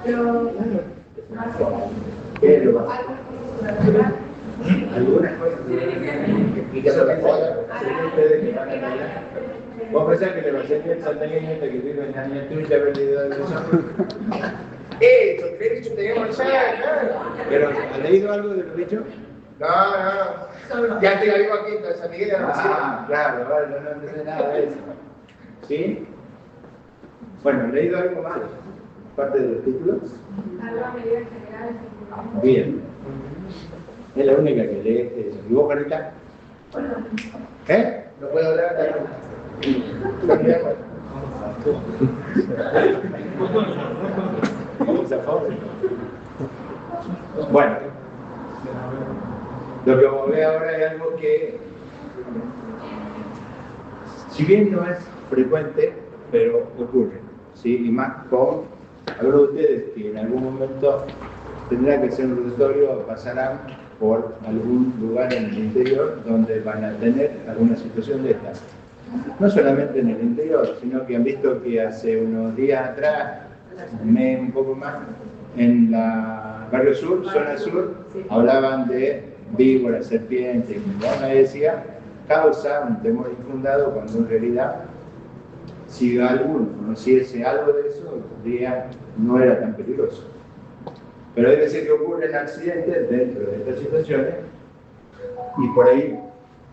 Pero, ¿Qué lo va? Algunas cosas que explican otra cosa. Ustedes que van a bailar. Vos pensás que le va a ser bien santagueño que vive en la niña tuya, vendida de eso. Eso, te he dicho, te digo, claro. Pero, ¿has leído algo de los dichos? No. Ya te la digo aquí en San Miguel de la claro, vale, no entendés nada de eso. ¿Sí? Bueno, ¿has leído algo más? Parte de los títulos. Alguna medida general. Bien. Es la única que lee eso. ¿Y vos, Carita? ¿Eh? No puedo hablar. Vamos a favor. Bueno, lo que vamos a ver ahora es algo que, si bien no es frecuente, pero ocurre, ¿sí? Y más con algunos de ustedes que en algún momento tendrán que hacer un rotatorio o pasarán por algún lugar en el interior donde van a tener alguna situación de esta. No solamente en el interior, sino que han visto que hace unos días atrás, un mes, un poco más, en la barrio sur, zona sur, hablaban de víboras, serpientes, y como decía, causa un temor infundado cuando en realidad, si alguno conociese algo de eso, diría no era tan peligroso. Pero debe ser que ocurren accidentes dentro de estas situaciones y por ahí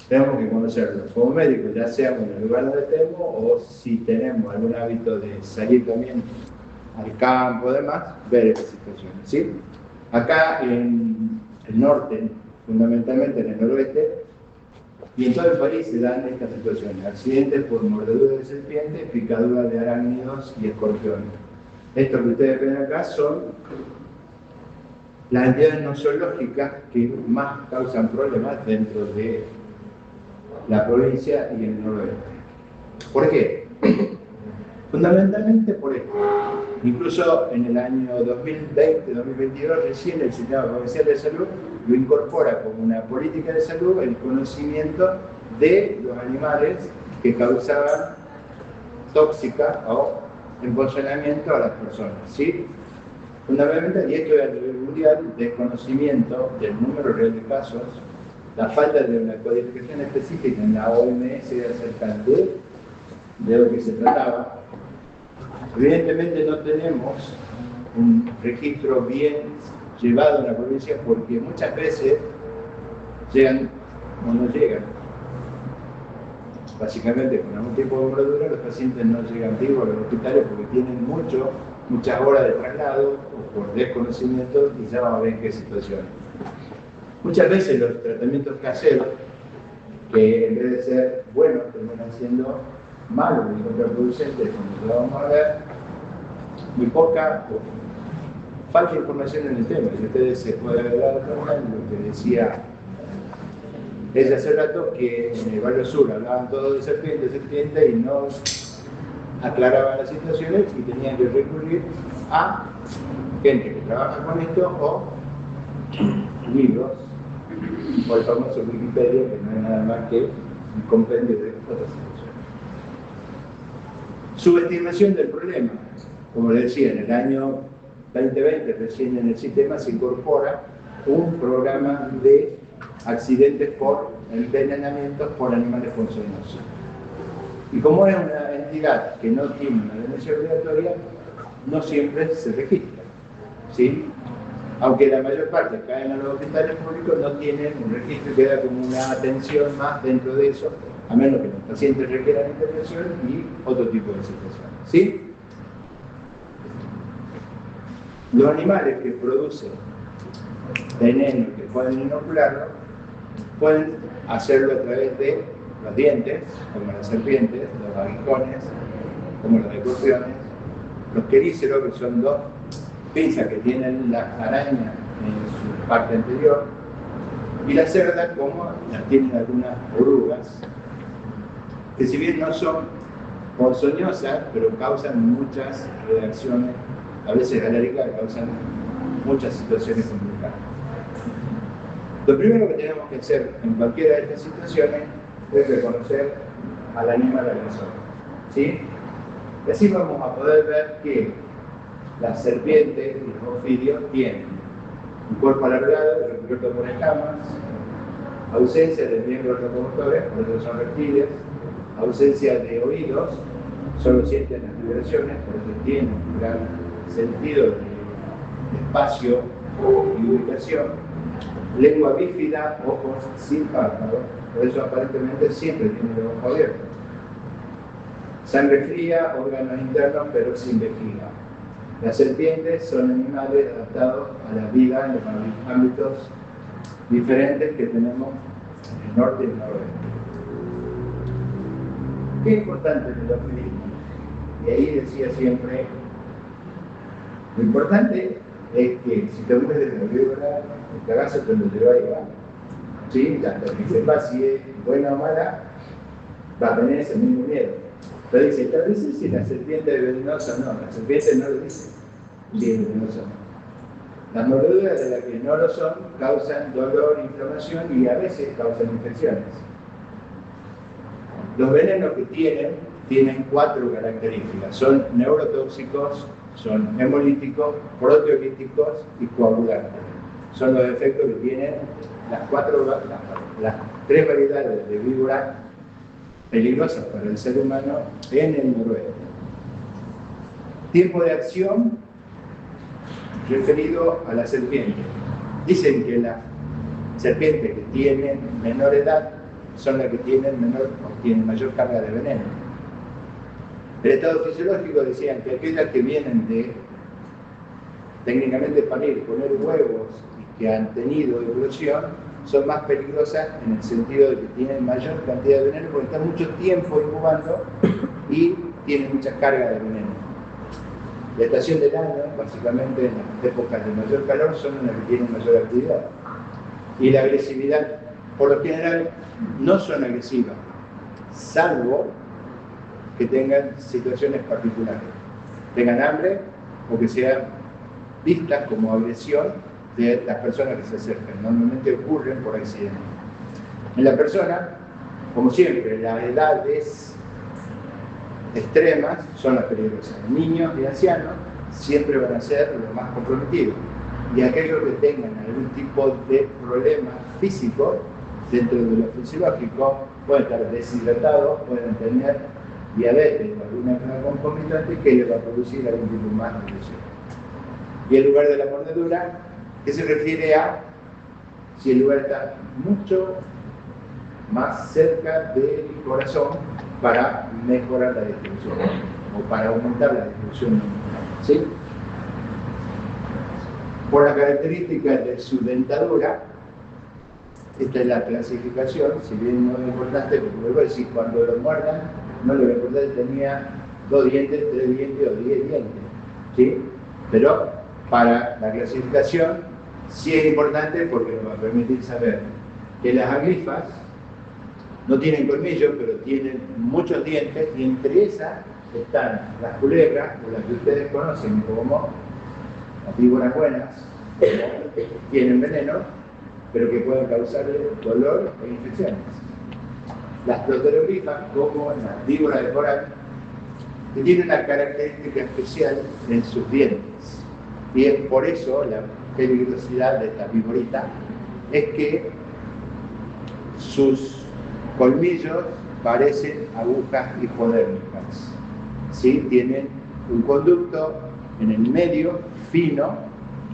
tenemos que conocerlos como médicos, ya sea en el lugar donde estemos o si tenemos algún hábito de salir también al campo, además, ver estas situaciones, ¿sí? Acá en el norte, fundamentalmente en el noroeste, y en todo el país se dan estas situaciones, accidentes por mordedura de serpientes, picaduras de arácnidos y escorpiones. Estos que ustedes ven acá son las entidades no zoológicas que más causan problemas dentro de la provincia y en el noroeste. ¿Por qué? Fundamentalmente por esto. Incluso en el año 2020-2022 recién el Sistema Provincial de Salud lo incorpora como una política de salud el conocimiento de los animales que causaban tóxica o embolsonamiento a las personas, ¿sí? Fundamentalmente, y esto es a nivel mundial, desconocimiento del número real de casos, la falta de una codificación específica en la OMS acerca de lo que se trataba. Evidentemente no tenemos un registro bien llevado en la provincia porque muchas veces llegan o no llegan. Básicamente con algún tipo de mordedura los pacientes no llegan vivos a los hospitales porque tienen muchas horas de traslado o por desconocimiento y ya vamos a ver en qué situación. Muchas veces los tratamientos caseros, que en vez de ser buenos, terminan siendo malos y contraproducentes, como lo vamos a ver, muy poca o falta información en el tema. Y ustedes se pueden dar cuenta de lo que decía ella hace rato, que en el barrio sur hablaban todos de serpiente, y no aclaraban las situaciones y tenían que recurrir a gente que trabaja con esto o libros o el famoso Wikipedia, que no es nada más que un compendio de otras situaciones. Subestimación del problema. Como les decía, en el año 2020 recién en el sistema se incorpora un programa de accidentes por envenenamientos por animales ponzoñosos. Y como es una entidad que no tiene una denuncia obligatoria, no siempre se registra, ¿sí? Aunque la mayor parte caen a los hospitales públicos, no tienen un registro, queda como una atención más dentro de eso, a menos que los pacientes requieran intervención y otro tipo de situaciones, ¿sí? Los animales que producen veneno que pueden inocularlo, pueden hacerlo a través de los dientes, como las serpientes, los aguijones, como los escorpiones, los queríceros, que son dos pinzas que tienen las arañas en su parte anterior, y las cerdas, como las tienen algunas orugas, que si bien no son ponzoñosas, pero causan muchas reacciones, a veces alérgicas, causan muchas situaciones complicadas. Lo primero que tenemos que hacer en cualquiera de estas situaciones es reconocer al animal agresor, ¿sí? Y así vamos a poder ver que Las serpientes y los ofidios tienen un cuerpo alargado, recubierto por escamas, ausencia de miembros locomotores, por eso son reptiles, ausencia de oídos, solo sienten las vibraciones, por eso tienen un gran sentido de espacio y ubicación, lengua bífida, ojos sin párpados, por eso aparentemente siempre tienen el ojo abierto. Sangre fría, órganos internos pero sin vejiga. Las serpientes son animales adaptados a la vida en los ámbitos diferentes que tenemos en el norte y el noroeste. ¿Qué es importante en el ofilismo? Y ahí decía siempre, lo importante es que si te mueres de la víbora, el cagazo te lo lleva a llevar. ¿Sí? Hasta que sepa si es buena o mala, va a tener ese mismo miedo. Pero dice, establece si la serpiente es venenosa o no. La serpiente no lo dice si es venenosa o no. Las mordeduras de las que no lo son causan dolor, inflamación y a veces causan infecciones. Los venenos que tienen 4 características. Son neurotóxicos, son hemolíticos, proteolíticos y coagulantes. Son los efectos que tienen las 3 variedades de víbora peligrosas para el ser humano en el noroeste. Tiempo de acción referido a la serpiente. Dicen que las serpientes que tienen menor edad son las que tienen mayor carga de veneno. El estado fisiológico decían que aquellas que vienen de técnicamente parir, poner huevos y que han tenido eclosión son más peligrosas en el sentido de que tienen mayor cantidad de veneno porque están mucho tiempo incubando y tienen mucha carga de veneno. La estación del año, básicamente en las épocas de mayor calor, son las que tienen mayor actividad. Y la agresividad, por lo general, no son agresivas, salvo que tengan situaciones particulares, tengan hambre o que sean vistas como agresión de las personas que se acercan. Normalmente ocurren por accidente. En la persona, como siempre, las edades extremas son las peligrosas. Niños y ancianos siempre van a ser los más comprometidos. Y aquellos que tengan algún tipo de problema físico dentro de lo fisiológico, pueden estar deshidratados, pueden tener diabetes o alguna enfermedad concomitante que les va a producir algún tipo más de lesión. Y el lugar de la mordedura, que se refiere a si el lugar está mucho más cerca del corazón para mejorar la distribución o para aumentar la distribución. ¿Sí? Por las características de su dentadura, esta es la clasificación, si bien no es importante, porque vuelvo a decir, cuando lo muerdan, no le voy a importar si tenía 2 dientes, 3 dientes o 10 dientes. ¿Sí? Pero para la clasificación sí es importante porque nos va a permitir saber que las aglifas no tienen colmillos, pero tienen muchos dientes, y entre esas están las culebras, o las que ustedes conocen como las víboras buenas, que tienen veneno, pero que pueden causarle dolor e infecciones. Las proteroglifas, como las víboras de coral, que tienen una característica especial en sus dientes. Y es por eso la peligrosidad de esta víborita, es que sus colmillos parecen agujas hipodérmicas. ¿Sí? Tienen un conducto en el medio, fino,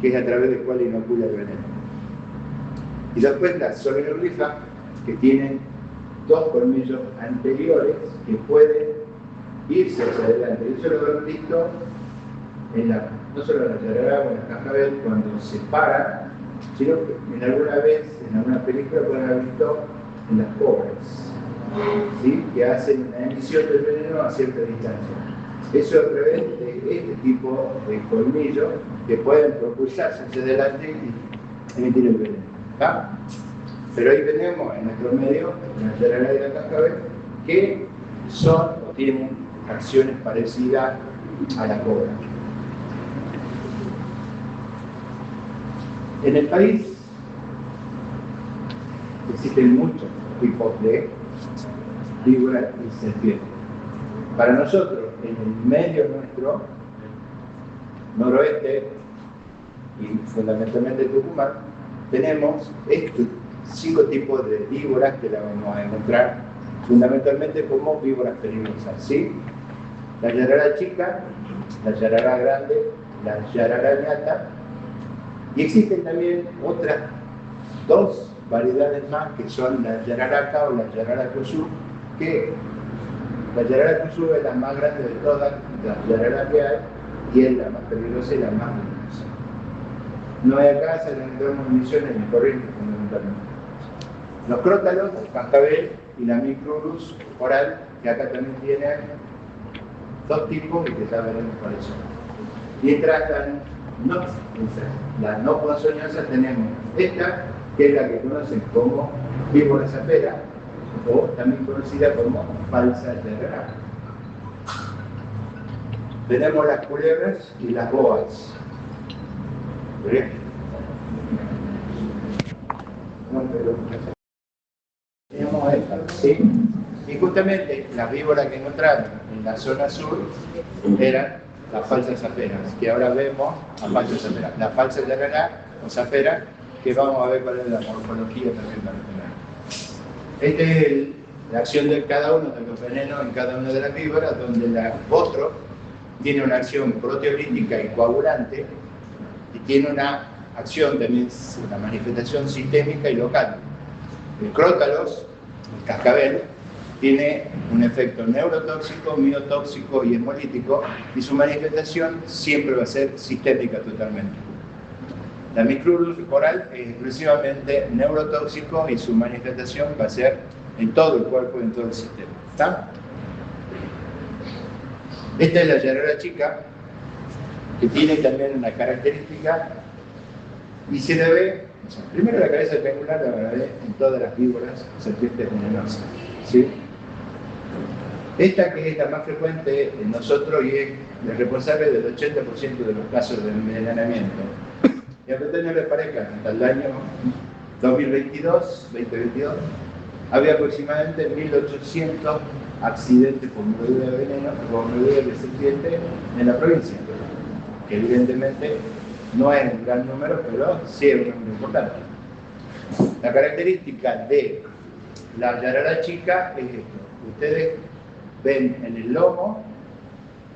que es a través del cual inocula el veneno. Y después las solenoglyphs, que tienen 2 colmillos anteriores que pueden irse hacia adelante. Eso lo hemos visto no solo en la yarará o en la cascabel cuando se paran, sino que en alguna película pueden haber visto en las cobras, ¿sí? Que hacen una emisión del veneno a cierta distancia. Eso es a través de este tipo de colmillos que pueden propulsarse hacia adelante y emitir el veneno. ¿Tá? Pero ahí tenemos en nuestro medio, en la yarará y la cascabel, que son o tienen acciones parecidas a la cobra. En el país existen muchos tipos de víboras y serpientes. Para nosotros, en el medio nuestro, noroeste y fundamentalmente Tucumán, tenemos estos 5 tipos de víboras que la vamos a encontrar fundamentalmente como víboras peligrosas, ¿sí? La yarará chica, la yarará grande, la yarará ñata, y existen también otras 2 variedades más que son la yararaca o la yarará cusú, que la yarará cusú es la más grande de todas las yarará que hay y es la más peligrosa y la más venenosa. No hay acá, se le encontramos municiones ni corrientes fundamentalmente. Los crótalos, el cascabel y la micrurus oral, que acá también tienen 2 tipos y que ya veremos por eso. Mientras las no ponzoñosas tenemos esta, que es la que conocen como víbora sapera, o también conocida como falsa yarará. Tenemos las culebras y las boas. ¿Bien? Tenemos esta, ¿sí? Y justamente las víboras que encontraron en la zona sur eran las falsas saperas, que ahora vemos a falsas saperas. La falsa yarará o sapera, que vamos a ver cuál es la morfología también para tener. Esta es la acción de cada uno de los venenos en cada una de las víboras, donde la botro tiene una acción proteolítica y coagulante y tiene una acción también, una manifestación sistémica y local. El crótalos, el cascabel, tiene un efecto neurotóxico, miotóxico y hemolítico, y su manifestación siempre va a ser sistémica totalmente. La micrurus oral es exclusivamente neurotóxico y su manifestación va a ser en todo el cuerpo y en todo el sistema. ¿Está? Esta es la yarará chica, que tiene también una característica y se le ve, primero la cabeza triangular la van a ver en todas las víboras serpientes venenosas, ¿sí? Esta que es la más frecuente en nosotros y es la responsable del 80% de los casos de envenenamiento. Y a ustedes no les parezca, hasta el año 2022, había aproximadamente 1.800 accidentes por mordedura de veneno, por mordedura de serpiente en la provincia, que evidentemente no es un gran número, pero sí es un número importante. La característica de la yarará chica es esto. Ustedes ven en el lomo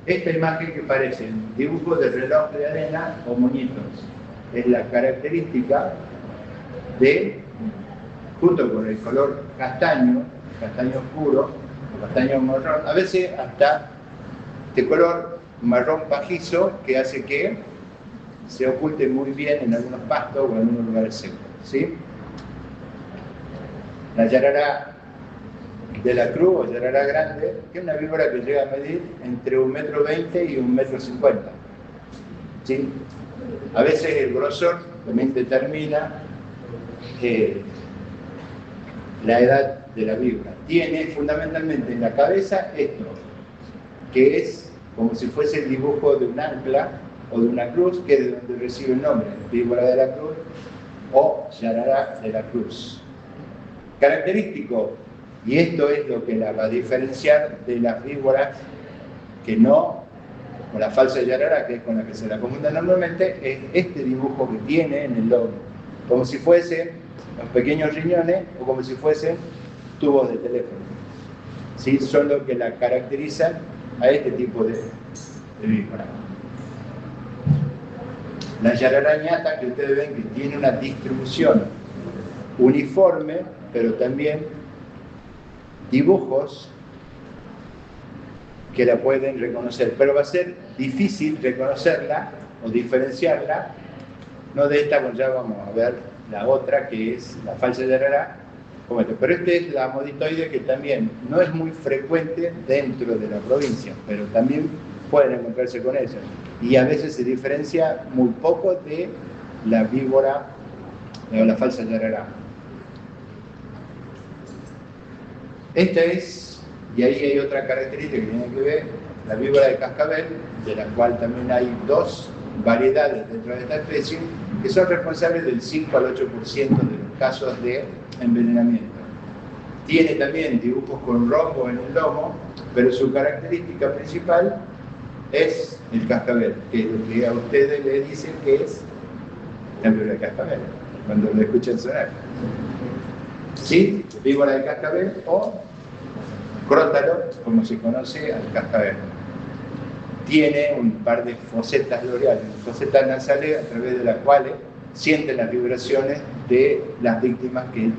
esta imagen que parece un dibujo de reloj de arena o moñitos. Es la característica de, junto con el color castaño oscuro, o castaño marrón, a veces hasta este color marrón pajizo que hace que se oculte muy bien en algunos pastos o en algunos lugares secos, ¿sí? La yarará de la cruz o yarará grande, que es una víbora que llega a medir entre 1,20 m y 1,50 m, ¿sí? A veces el grosor también determina la edad de la víbora. Tiene fundamentalmente en la cabeza esto, que es como si fuese el dibujo de un ancla o de una cruz, que es de donde recibe el nombre, víbora de la cruz o yarará de la cruz. Característico, y esto es lo que la va a diferenciar de las víboras que no, con la falsa yarará, que es con la que se la confunde normalmente, es este dibujo que tiene en el lomo, como si fuesen los pequeños riñones o como si fuesen tubos de teléfono. ¿Sí? Son lo que la caracterizan a este tipo de víbora. La yarará ñata, que ustedes ven que tiene una distribución uniforme, pero también dibujos que la pueden reconocer, pero va a ser difícil reconocerla o diferenciarla, no de esta, pues ya vamos a ver la otra que es la falsa yarará, pero esta es la amoditoide, que también no es muy frecuente dentro de la provincia, pero también pueden encontrarse con ella, y a veces se diferencia muy poco de la víbora o la falsa yarará. Esta es, y ahí hay otra característica que tiene que ver, la víbora de cascabel, de la cual también hay 2 variedades dentro de esta especie, que son responsables del 5 al 8% de los casos de envenenamiento. Tiene también dibujos con rombos en el lomo, pero su característica principal es el cascabel, que es lo que a ustedes les dicen que es la víbora del cascabel, cuando lo escuchan sonar. ¿Sí? Víbora del cascabel o crótalo, como se conoce al cascabel. Tiene un par de fosetas loreales, fosetas nasales, a través de las cuales sienten las vibraciones de las víctimas que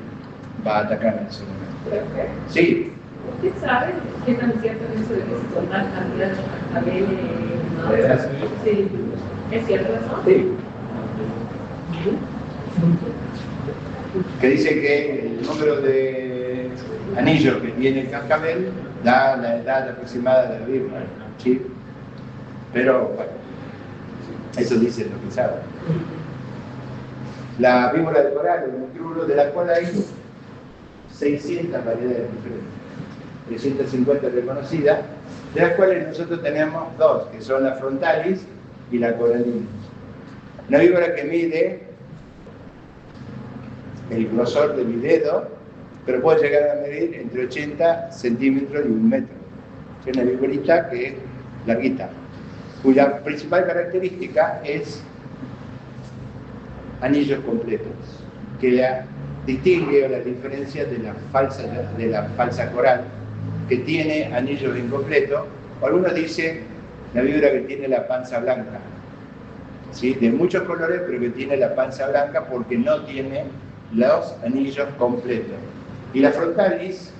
va a atacar en ese momento. ¿Profe? Sí. ¿Usted sabe qué tan cierto es eso de que se toman cantidad de cascabel? Sí. ¿Es cierto eso? Sí. Que dice que el número de anillos que tiene el cascabel da la edad aproximada de la víbora, ¿sí? Pero bueno, eso dice lo que sabe. La víbora de coral, el mucrulo, de la cual hay 600 variedades diferentes, 350 reconocidas, de las cuales nosotros tenemos dos, que son la frontalis y la coralina. Una víbora que mide el grosor de mi dedo, pero puede llegar a medir entre 80 centímetros y 1 metro. Es una víborita que es larguita, cuya principal característica es anillos completos, que la distingue o la diferencia de la falsa coral, que tiene anillos incompletos. Algunos dicen la víbora que tiene la panza blanca, ¿sí? De muchos colores, pero que tiene la panza blanca porque no tiene los anillos completos. Y la frontalis,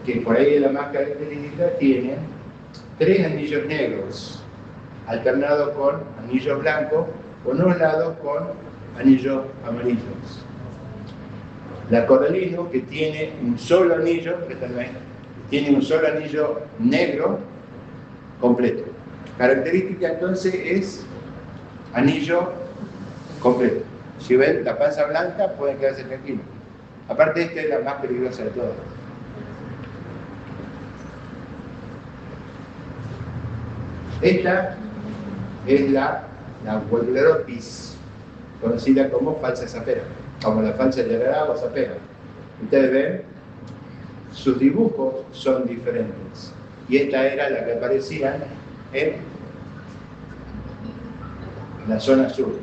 que por ahí es la más característica, tiene 3 anillos negros, alternados con anillos blancos, o no lados con anillos amarillos. La coralino, que tiene un solo anillo, tiene un solo anillo negro completo. Característica entonces es anillo completo. Si ven la panza blanca, pueden quedarse tranquilos. Aparte, esta es la más peligrosa de todas. Esta es la Gualderopis, conocida como falsa sapera, como la falsa yarará o sapera. Ustedes ven, sus dibujos son diferentes. Y esta era la que aparecía en la zona sur.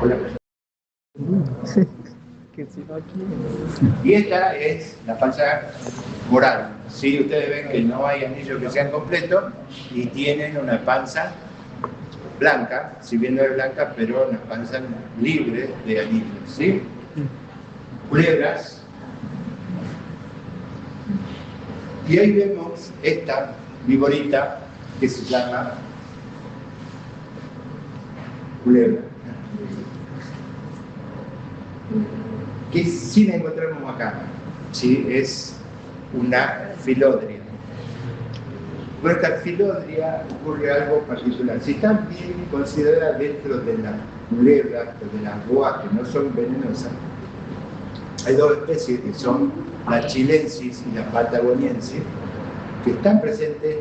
Hola. Y esta es la falsa coral. ¿Sí? Ustedes ven que no hay anillos que sean completos y tienen una panza blanca, si bien no es blanca, pero una panza libre de anillos. ¿Sí? Culebras. Y ahí vemos esta viborita que se llama culebra, que sí la encontramos acá, ¿sí? Es una filodria. Con esta filodria ocurre algo particular. Si están bien consideradas dentro de las culebras o de las boas que no son venenosas, hay dos especies que son la chilensis y la patagoniensis, que están presentes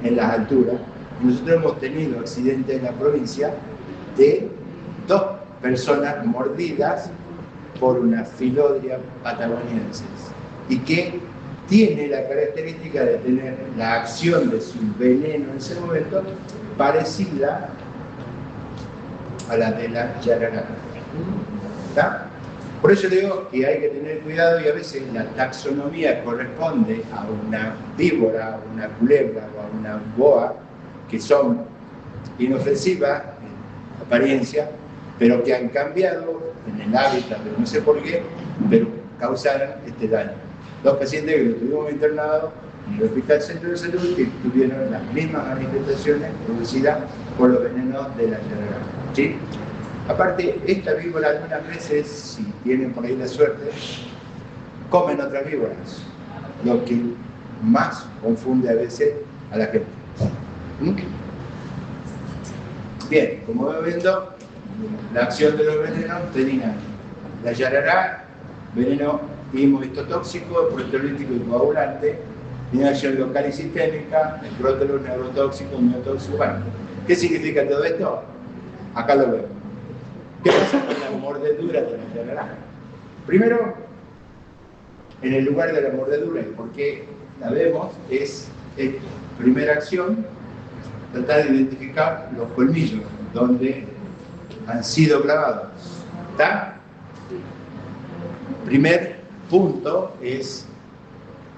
en las alturas. Nosotros hemos tenido accidentes en la provincia de 2 personas mordidas por una filodria patagoniensis y que tiene la característica de tener la acción de su veneno en ese momento parecida a la de la yarará. ¿Está? Por eso digo que hay que tener cuidado y a veces la taxonomía corresponde a una víbora, a una culebra o a una boa que son inofensivas en apariencia, pero que han cambiado en el hábitat, no sé por qué, pero causaron este daño. 2 pacientes que lo tuvimos internados en el Hospital Centro de Salud que tuvieron las mismas manifestaciones producidas por los venenos de la yarará. ¿Sí? Aparte, esta víbora algunas veces, si tienen por ahí la suerte, comen otras víboras, lo que más confunde a veces a la gente. Bien, como vamos viendo, la acción de los venenos tenía la yarará, veneno inmunotóxico, proteolítico y coagulante, tiene acción local y sistémica, el prótolo, neurotóxico, miotóxico. Bueno, ¿qué significa todo esto? Acá lo vemos. ¿Qué pasa con la mordedura de la yarará? Primero, en el lugar de la mordedura, y por qué la vemos, es esto. Primera acción, tratar de identificar los colmillos donde han sido clavados. ¿Está? Primer punto es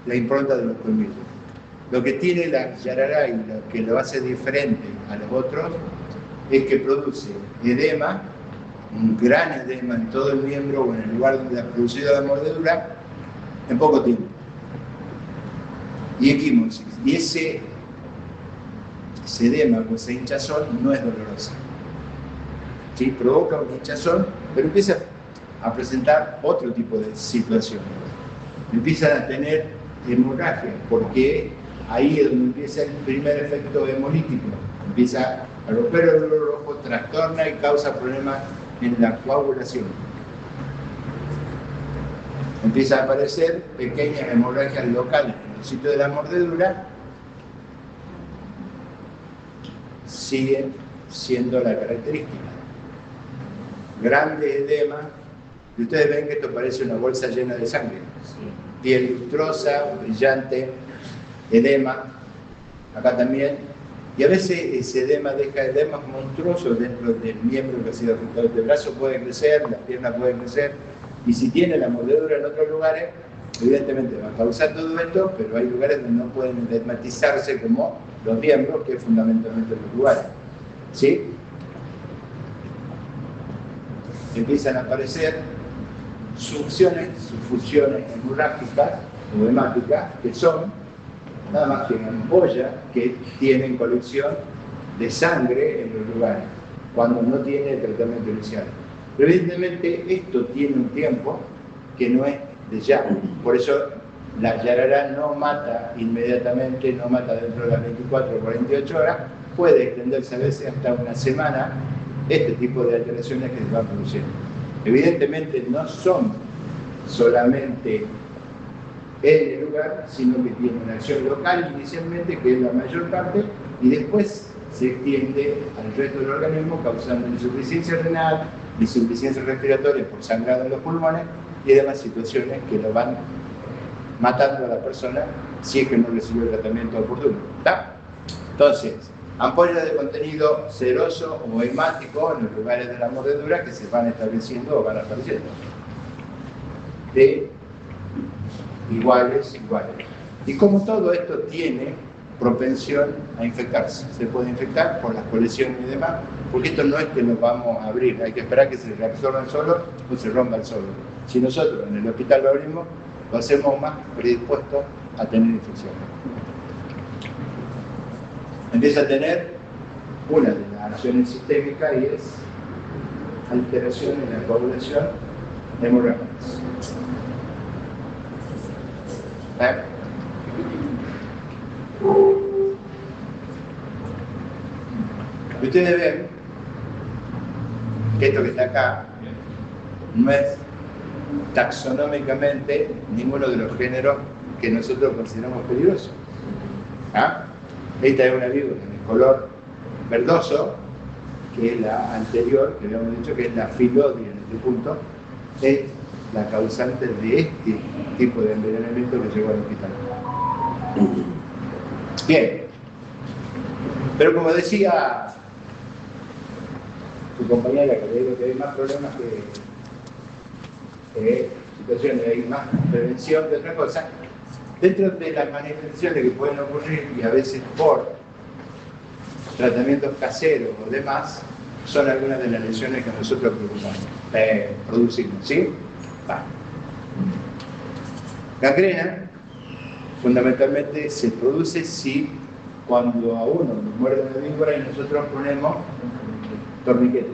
la impronta de los colmillos. Lo que tiene la yarará y lo que lo hace diferente a los otros es que produce edema, un gran edema en todo el miembro o en el lugar donde ha producido la mordedura en poco tiempo. Y equimosis. Y ese edema o esa hinchazón no es dolorosa. ¿Sí? Provoca una hinchazón, pero empieza a presentar otro tipo de situaciones. Empiezan a tener hemorragia, porque ahí es donde empieza el primer efecto hemolítico. Empieza a romper el glóbulo rojo, trastorna y causa problemas en la coagulación. Empiezan a aparecer pequeñas hemorragias locales en el sitio de la mordedura. Siguen siendo la característica. Grande edema, y ustedes ven que esto parece una bolsa llena de sangre. Piel lustrosa, brillante, edema, acá también. Y a veces ese edema deja edemas monstruosos dentro del miembro que ha sido afectado. El brazo puede crecer, la pierna puede crecer, y si tiene la mordedura en otros lugares, evidentemente va a causar todo esto, pero hay lugares donde no pueden edmatizarse como los miembros, que es fundamentalmente los lugares. ¿Sí? Empiezan a aparecer succiones hemorrágicas o hemáticas, que son nada más que ampollas que tienen colección de sangre en los lugares, cuando no tiene el tratamiento inicial. Pero evidentemente esto tiene un tiempo que no es de ya. Por eso la yarará no mata inmediatamente, no mata dentro de las 24 o 48 horas, puede extenderse a veces hasta una semana este tipo de alteraciones que se van produciendo. Evidentemente no son solamente en el lugar, sino que tiene una acción local inicialmente, que es la mayor parte, y después se extiende al resto del organismo, causando insuficiencia renal, insuficiencia respiratoria por sangrado en los pulmones y demás situaciones que lo van matando a la persona si es que no recibió el tratamiento oportuno. ¿Está? Entonces, ampollas de contenido seroso o hemático en los lugares de la mordedura que se van estableciendo o van apareciendo. De iguales. Y como todo esto tiene propensión a infectarse, se puede infectar por las colecciones y demás, porque esto no es que nos vamos a abrir, hay que esperar que se reabsorban solo o se rompan solo. Si nosotros en el hospital lo abrimos, lo hacemos más predispuesto a tener infección. Empieza a tener una de las acciones sistémicas y es alteración en la coagulación hemorrágicas. Y ustedes ven que esto que está acá no es taxonómicamente ninguno de los géneros que nosotros consideramos peligrosos. ¿Ah? Esta es una víbora de color verdoso, que es la anterior, que habíamos dicho que es la filodia en este punto, es la causante de este tipo de envenenamiento que llegó al hospital. Bien, pero como decía tu compañera, que le digo que hay más problemas que situaciones, hay más prevención que otra cosa, dentro de las manifestaciones que pueden ocurrir y a veces por tratamientos caseros o demás, son algunas de las lesiones que nosotros producimos, ¿sí? Gangrena fundamentalmente se produce si cuando a uno nos muerde una víbora y nosotros ponemos torniquetes.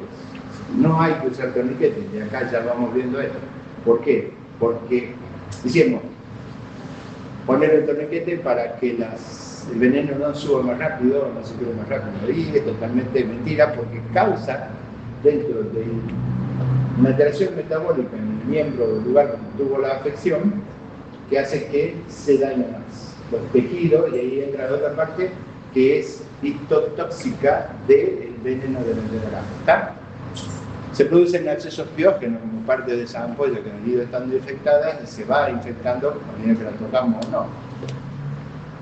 No hay que usar torniquetes, y acá ya vamos viendo esto. ¿Por qué? Porque decimos poner el torniquete para que el veneno no suba más rápido, no se quede más rápido. Y es totalmente mentira, porque causa dentro de una alteración metabólica en el miembro o el lugar donde tuvo la afección, que hace que se dañe más los tejidos, y ahí entra la otra parte que es histotóxica del veneno de la yarará. Se producen accesos piógenos como parte de esa ampolla que han ido estando infectadas y se va infectando a medida que la tocamos o no.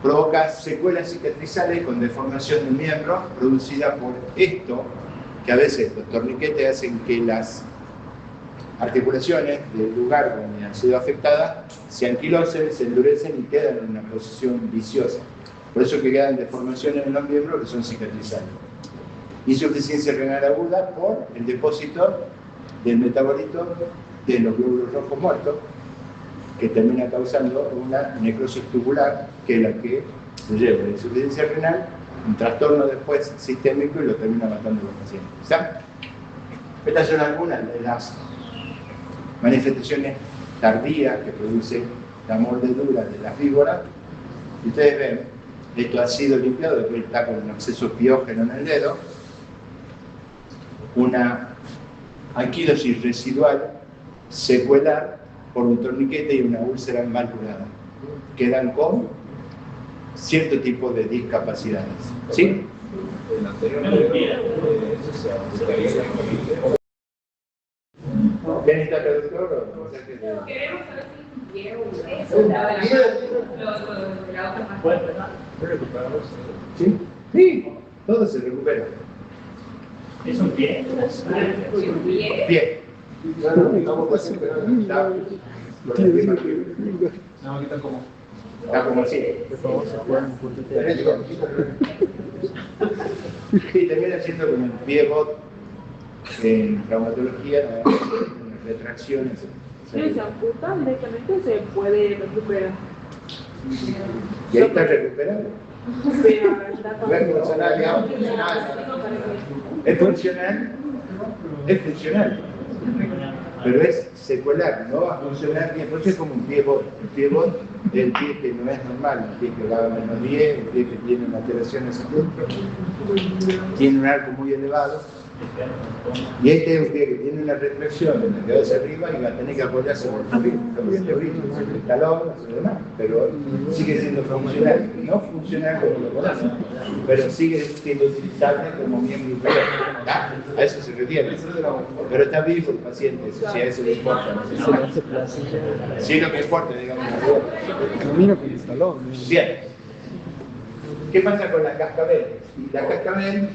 provoca secuelas cicatrizales con deformación del miembro producida por esto, que a veces los torniquetes hacen que las articulaciones del lugar donde han sido afectadas se anquilosen, se endurecen y quedan en una posición viciosa. Por eso que quedan deformaciones en los miembros que son cicatrizables. Insuficiencia renal aguda por el depósito del metabolito de los glóbulos rojos muertos, que termina causando una necrosis tubular, que es la que se lleva la insuficiencia renal, un trastorno después sistémico y lo termina matando a los pacientes. ¿Está? Estas son algunas de las manifestaciones tardías que produce la mordedura de las víboras. Y ustedes ven, esto ha sido limpiado, después está con un absceso piógeno en el dedo, una anquilosis residual secuelar por un torniquete y una úlcera mal curada. Quedan con cierto tipo de discapacidades. ¿Sí? ¿Quién está traductor o no, queremos saber si eso, la otra parte. ¿Sí? Sí, todo se recupera. ¿Es un pie? Bien. Está como así. Sí, termina siendo como el pie-bot en traumatología, retracciones. Si se amputa, médicamente se puede recuperar. Y ahí está recuperado. Pero está No es funcional, digamos. Es funcional, pero es secular, no va a funcionar bien, porque es como un pie-bot. El pie-bot es el pie que no es normal, el pie que va a menos 10, el pie que tiene una alteración tiene un arco muy elevado, y este es un pie que tiene una retracción en el dedo hacia arriba y va a tener que apoyarse por el talón, y demás, pero sigue siendo funcional, no funcional como lo conocen, pero sigue siendo utilizable como miembro inferior. A eso se refiere. Pero está vivo el paciente, eso sí, a eso le importa. Sí, lo que importa, digamos. Bien. ¿Qué pasa con la cascabel? La cascabel,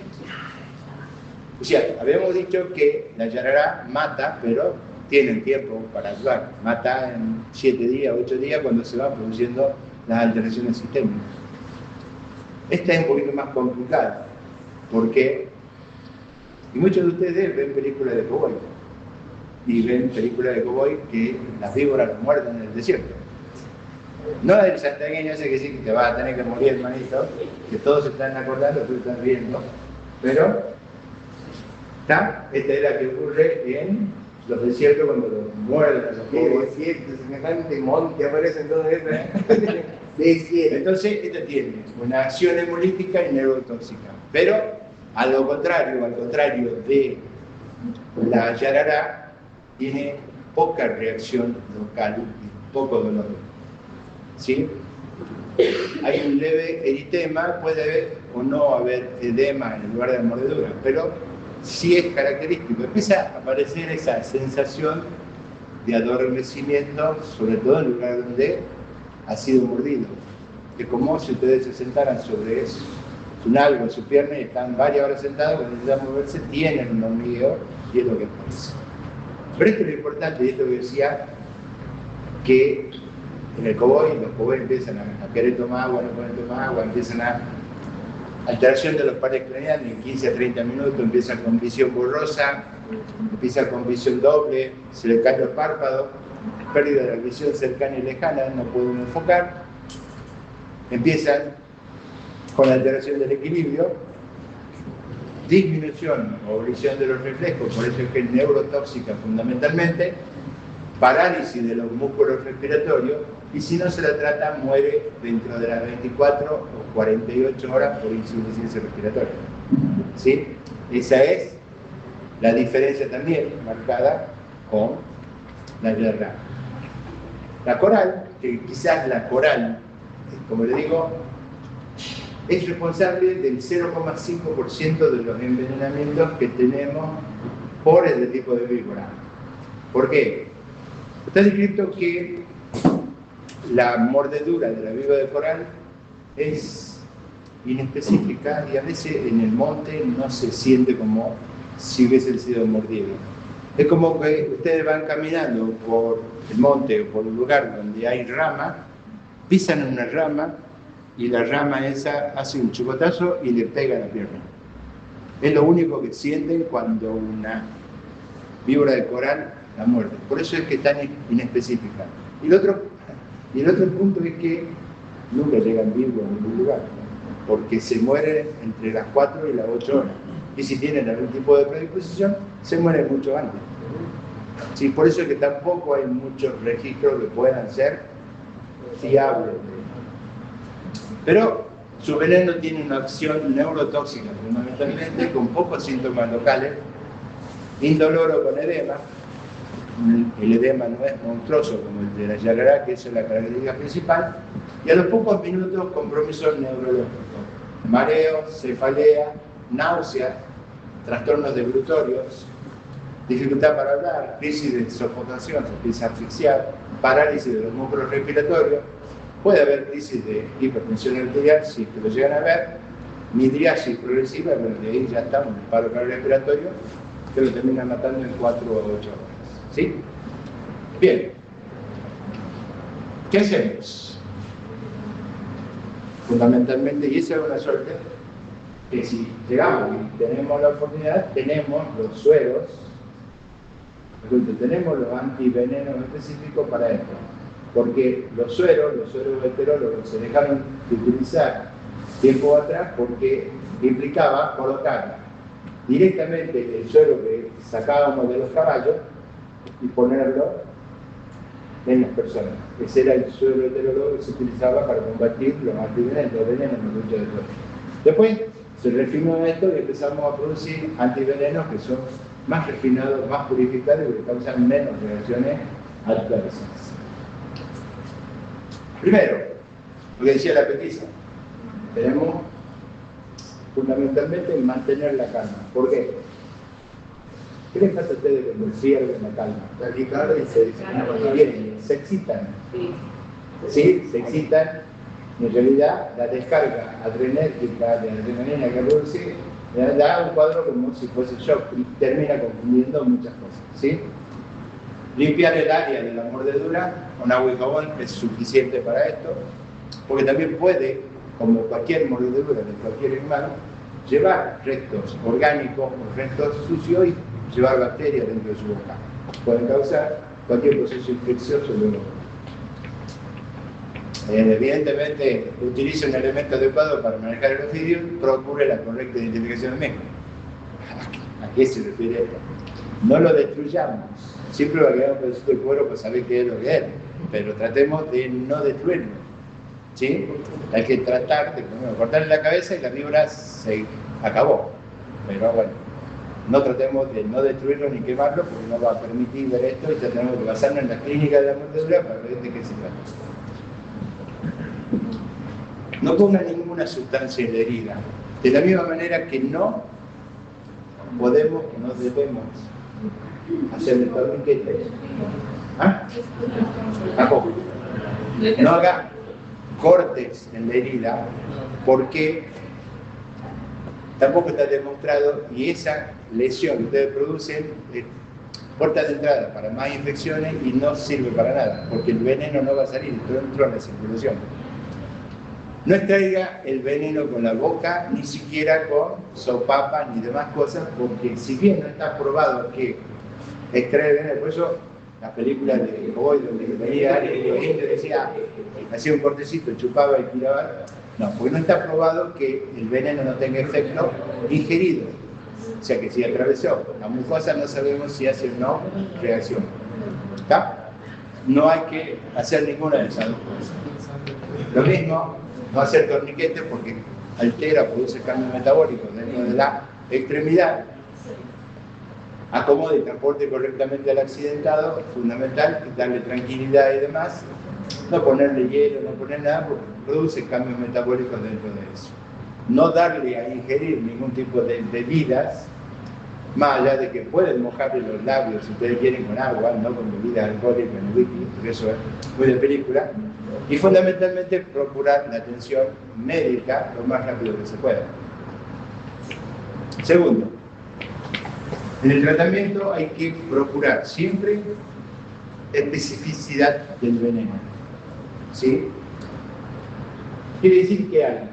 o sea, habíamos dicho que la yarará mata, pero tienen tiempo para actuar. Mata en 7 días, 8 días, cuando se van produciendo las alteraciones sistémicas. Esta es un poquito más complicada, porque muchos de ustedes ven películas de cowboy, y ven películas de cowboy que las víboras los muerden en el desierto. No el santiagueño ese que sí que te vas a tener que morir, hermanito, que todos se están acordando, tú estás viendo, pero esta es la que ocurre en los desiertos cuando los muerden a los cowboys. Desierto, semejante monte, aparecen todos esos. Entonces, esta tiene una acción hemolítica y neurotóxica, pero al contrario de la yarará, tiene poca reacción local y poco dolor. ¿Sí? Hay un leve eritema, puede haber o no haber edema en el lugar de la mordedura, pero sí es característico. Empieza a aparecer esa sensación de adormecimiento, sobre todo en el lugar donde ha sido mordido. Es como si ustedes se sentaran sobre un algo en su pierna y están varias horas sentados, cuando necesitan moverse, tienen un hormigueo y es lo que aparece. Pero esto es lo importante, y esto que decía, que en el cowboy, los cowboys empiezan a querer tomar agua, no pueden tomar agua, empiezan a alteración de los pares craneales, en 15 a 30 minutos empiezan con visión borrosa, empiezan con visión doble, se le caen los párpados, pérdida de la visión cercana y lejana, no pueden enfocar, empiezan con la alteración del equilibrio, disminución o oblición de los reflejos, por eso es que es neurotóxica fundamentalmente, parálisis de los músculos respiratorios, y si no se la trata, muere dentro de las 24 o 48 horas por insuficiencia respiratoria. ¿Sí? Esa es la diferencia también marcada con la yarará. La coral, que quizás la coral, como le digo, es responsable del 0,5% de los envenenamientos que tenemos por este tipo de víbora. ¿Por qué? Está descrito que la mordedura de la víbora de coral es inespecífica y a veces en el monte no se siente como si hubiese sido mordido. Es como que ustedes van caminando por el monte o por un lugar donde hay rama, pisan en una rama y la rama esa hace un chicotazo y le pega a la pierna. Es lo único que sienten cuando una víbora de coral la muerde. Por eso es que es tan inespecífica. Y el otro punto es que nunca llegan vivos a ningún lugar, porque se mueren entre las 4 y las 8 horas. Y si tienen algún tipo de predisposición, se mueren mucho antes. Sí, por eso es que tampoco hay muchos registros que puedan ser fiables. Pero su veneno tiene una acción neurotóxica, fundamentalmente, con pocos síntomas locales, indoloro con edema. El edema no es monstruoso como el de la Yarará, que esa es la característica principal, y a los pocos minutos compromiso neurológico, mareo, cefalea, náuseas, trastornos deglutorios, dificultad para hablar, crisis de sofocación, se empieza a asfixiar, parálisis de los músculos respiratorios, puede haber crisis de hipertensión arterial, si lo llegan a ver, midriasis progresiva, bueno, de ahí ya estamos en el paro cardiorrespiratorio, que lo termina matando en 4 o 8 horas. ¿Sí? Bien. ¿Qué hacemos? Fundamentalmente, y esa es una suerte, que si llegamos y tenemos la oportunidad, tenemos los sueros, tenemos los antivenenos específicos para esto. Porque los sueros heterólogos se dejaron de utilizar tiempo atrás porque implicaba colocar directamente el suero que sacábamos de los caballos y ponerlo en las personas. Ese era el suero heterólogo que se utilizaba para combatir los antivenenos, los venenos en la lucha de suero. Después se refinó esto y empezamos a producir antivenenos que son más refinados, más purificados y que causan menos reacciones adversas. Primero, lo que decía la petiza, tenemos fundamentalmente mantener la calma. ¿Por qué? ¿Qué les pasa a ustedes cuando pierden la calma? Taquicardia y se excitan. Sí, se excitan. En realidad, la descarga adrenérgica de adrenalina que produce da un cuadro como si fuese shock y termina confundiendo muchas cosas. ¿Sí? Limpiar el área de la mordedura con agua y jabón es suficiente para esto, porque también puede, como cualquier mordedura de cualquier animal, llevar restos orgánicos o restos sucios y llevar bacterias dentro de su boca. Pueden causar cualquier proceso infeccioso luego. Evidentemente, utilice un elemento adecuado para manejar el ofidio, procure la correcta identificación del mismo. ¿A qué se refiere esto? No lo destruyamos. Siempre va a quedar un pedacito de cuero para saber qué es lo que es, pero tratemos de no destruirlo. ¿Sí? Hay que tratar de cortarle la cabeza y la víbora se acabó. Pero bueno, no tratemos de no destruirlo ni quemarlo porque no va a permitir ver esto y tenemos que basarnos en la clínica de la mordedura para ver de qué se trata. No ponga ninguna sustancia en la herida. De la misma manera que no podemos, no debemos hacerle torniquetes. ¿Ah? Tampoco. No haga cortes en la herida porque tampoco está demostrado y esa lesión que ustedes producen es puerta de entrada para más infecciones y no sirve para nada porque el veneno no va a salir, entró en la circulación. No extraiga el veneno con la boca, ni siquiera con sopapas ni demás cosas, porque si bien no está probado que extrae veneno, por eso las películas de hoy donde veía alguien que decía, hacía un cortecito, chupaba y tiraba, no, porque no está probado que el veneno no tenga efecto ingerido. O sea que si atravesó la mucosa no sabemos si hace o no reacción. ¿Está? No hay que hacer ninguna de esas dos cosas. Lo mismo, no hacer torniquetes porque altera, produce cambios metabólicos dentro de la extremidad. Acomode y transporte correctamente al accidentado, es fundamental, darle tranquilidad y demás. No ponerle hielo, no poner nada porque produce cambios metabólicos dentro de eso. No darle a ingerir ningún tipo de bebidas Más allá de que pueden mojarle los labios si ustedes quieren con agua, no con bebidas alcohólicas en whisky, porque eso es muy de película. Y fundamentalmente procurar la atención médica lo más rápido que se pueda. Segundo, en el tratamiento hay que procurar siempre especificidad del veneno. ¿Sí? Quiere decir que hay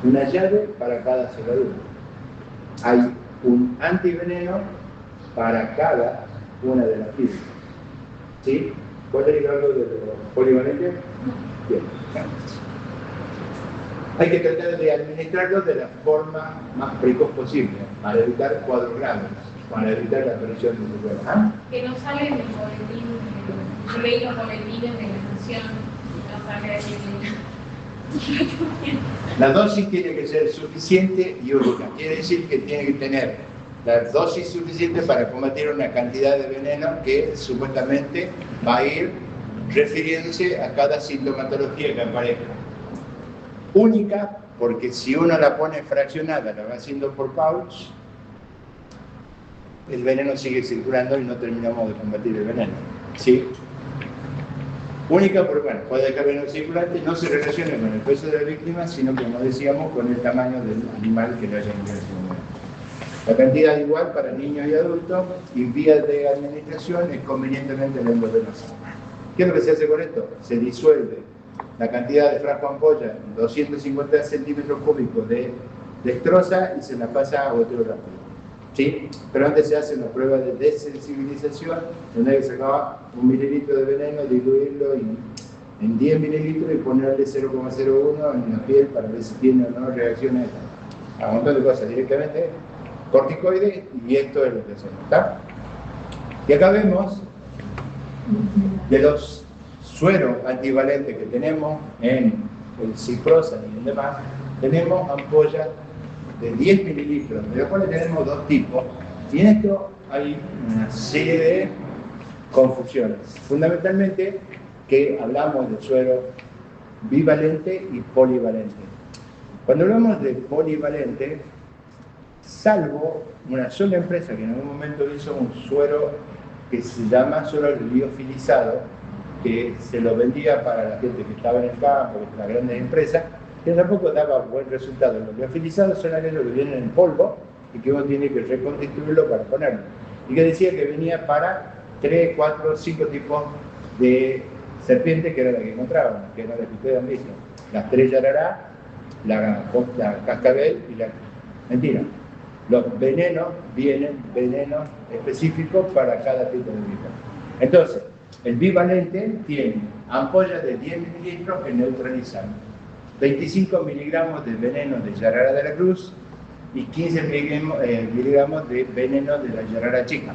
una llave para cada cerradura. Hay un antiveneno para cada una de las fibras. ¿Sí? ¿Puedo decir algo de los polivalentes? Bien. Hay que tratar de administrarlo de la forma más precoz posible, para evitar cuadros graves, para evitar la aparición de secuelas. ¿Ah? Que no sale en el boletín, yo leí los boletines de la nación, no sale de La dosis tiene que ser suficiente y única. Quiere decir que tiene que tener la dosis suficiente para combatir una cantidad de veneno que supuestamente va a ir refiriéndose a cada sintomatología que aparezca. Única, porque si uno la pone fraccionada, la va haciendo por pouch, el veneno sigue circulando y no terminamos de combatir el veneno. ¿Sí? Única porque, bueno, puede dejar veneno circulante, no se relaciona con el peso de la víctima, sino, como decíamos, con el tamaño del animal que lo haya ingresado. La cantidad igual para niños y adultos, y vías de administración es convenientemente la endovenosa. ¿Qué es lo que se hace con esto? Se disuelve la cantidad de frasco ampolla, 250 centímetros cúbicos de destroza y se la pasa a goteo rápido. ¿Sí? Pero antes se hace una prueba de desensibilización, donde se sacar 1 mililitro de veneno, diluirlo en 10 mililitros y ponerle 0,01 en la piel para ver si tiene o no reacciones a un montón de cosas directamente, corticoides, y esto es lo que hacemos. ¿Está? Y acá vemos de los sueros antivalentes que tenemos en el ciprosa y en demás, tenemos ampollas de 10 mililitros, de los cuales tenemos dos tipos, y en esto hay una serie de confusiones. Fundamentalmente que hablamos de suero bivalente y polivalente. Cuando hablamos de polivalente, salvo una sola empresa que en algún momento hizo un suero que se llama suero liofilizado, que se lo vendía para la gente que estaba en el campo, las grandes empresas, que tampoco daba buen resultado. Los liofilizados son aquellos que vienen en polvo y que uno tiene que reconstituirlo para ponerlo. Y que decía que venía para 3, 4, 5 tipos de serpientes, que era la que encontraban, que eran las que ustedes han visto. La estrella arará, la cascabel y la... Mentira. Los venenos vienen venenos específicos para cada tipo de víbora. Entonces, el bivalente tiene ampollas de 10 mililitros que neutralizan 25 miligramos de veneno de yarara de la cruz y 15 miligramos de veneno de la yarara chica.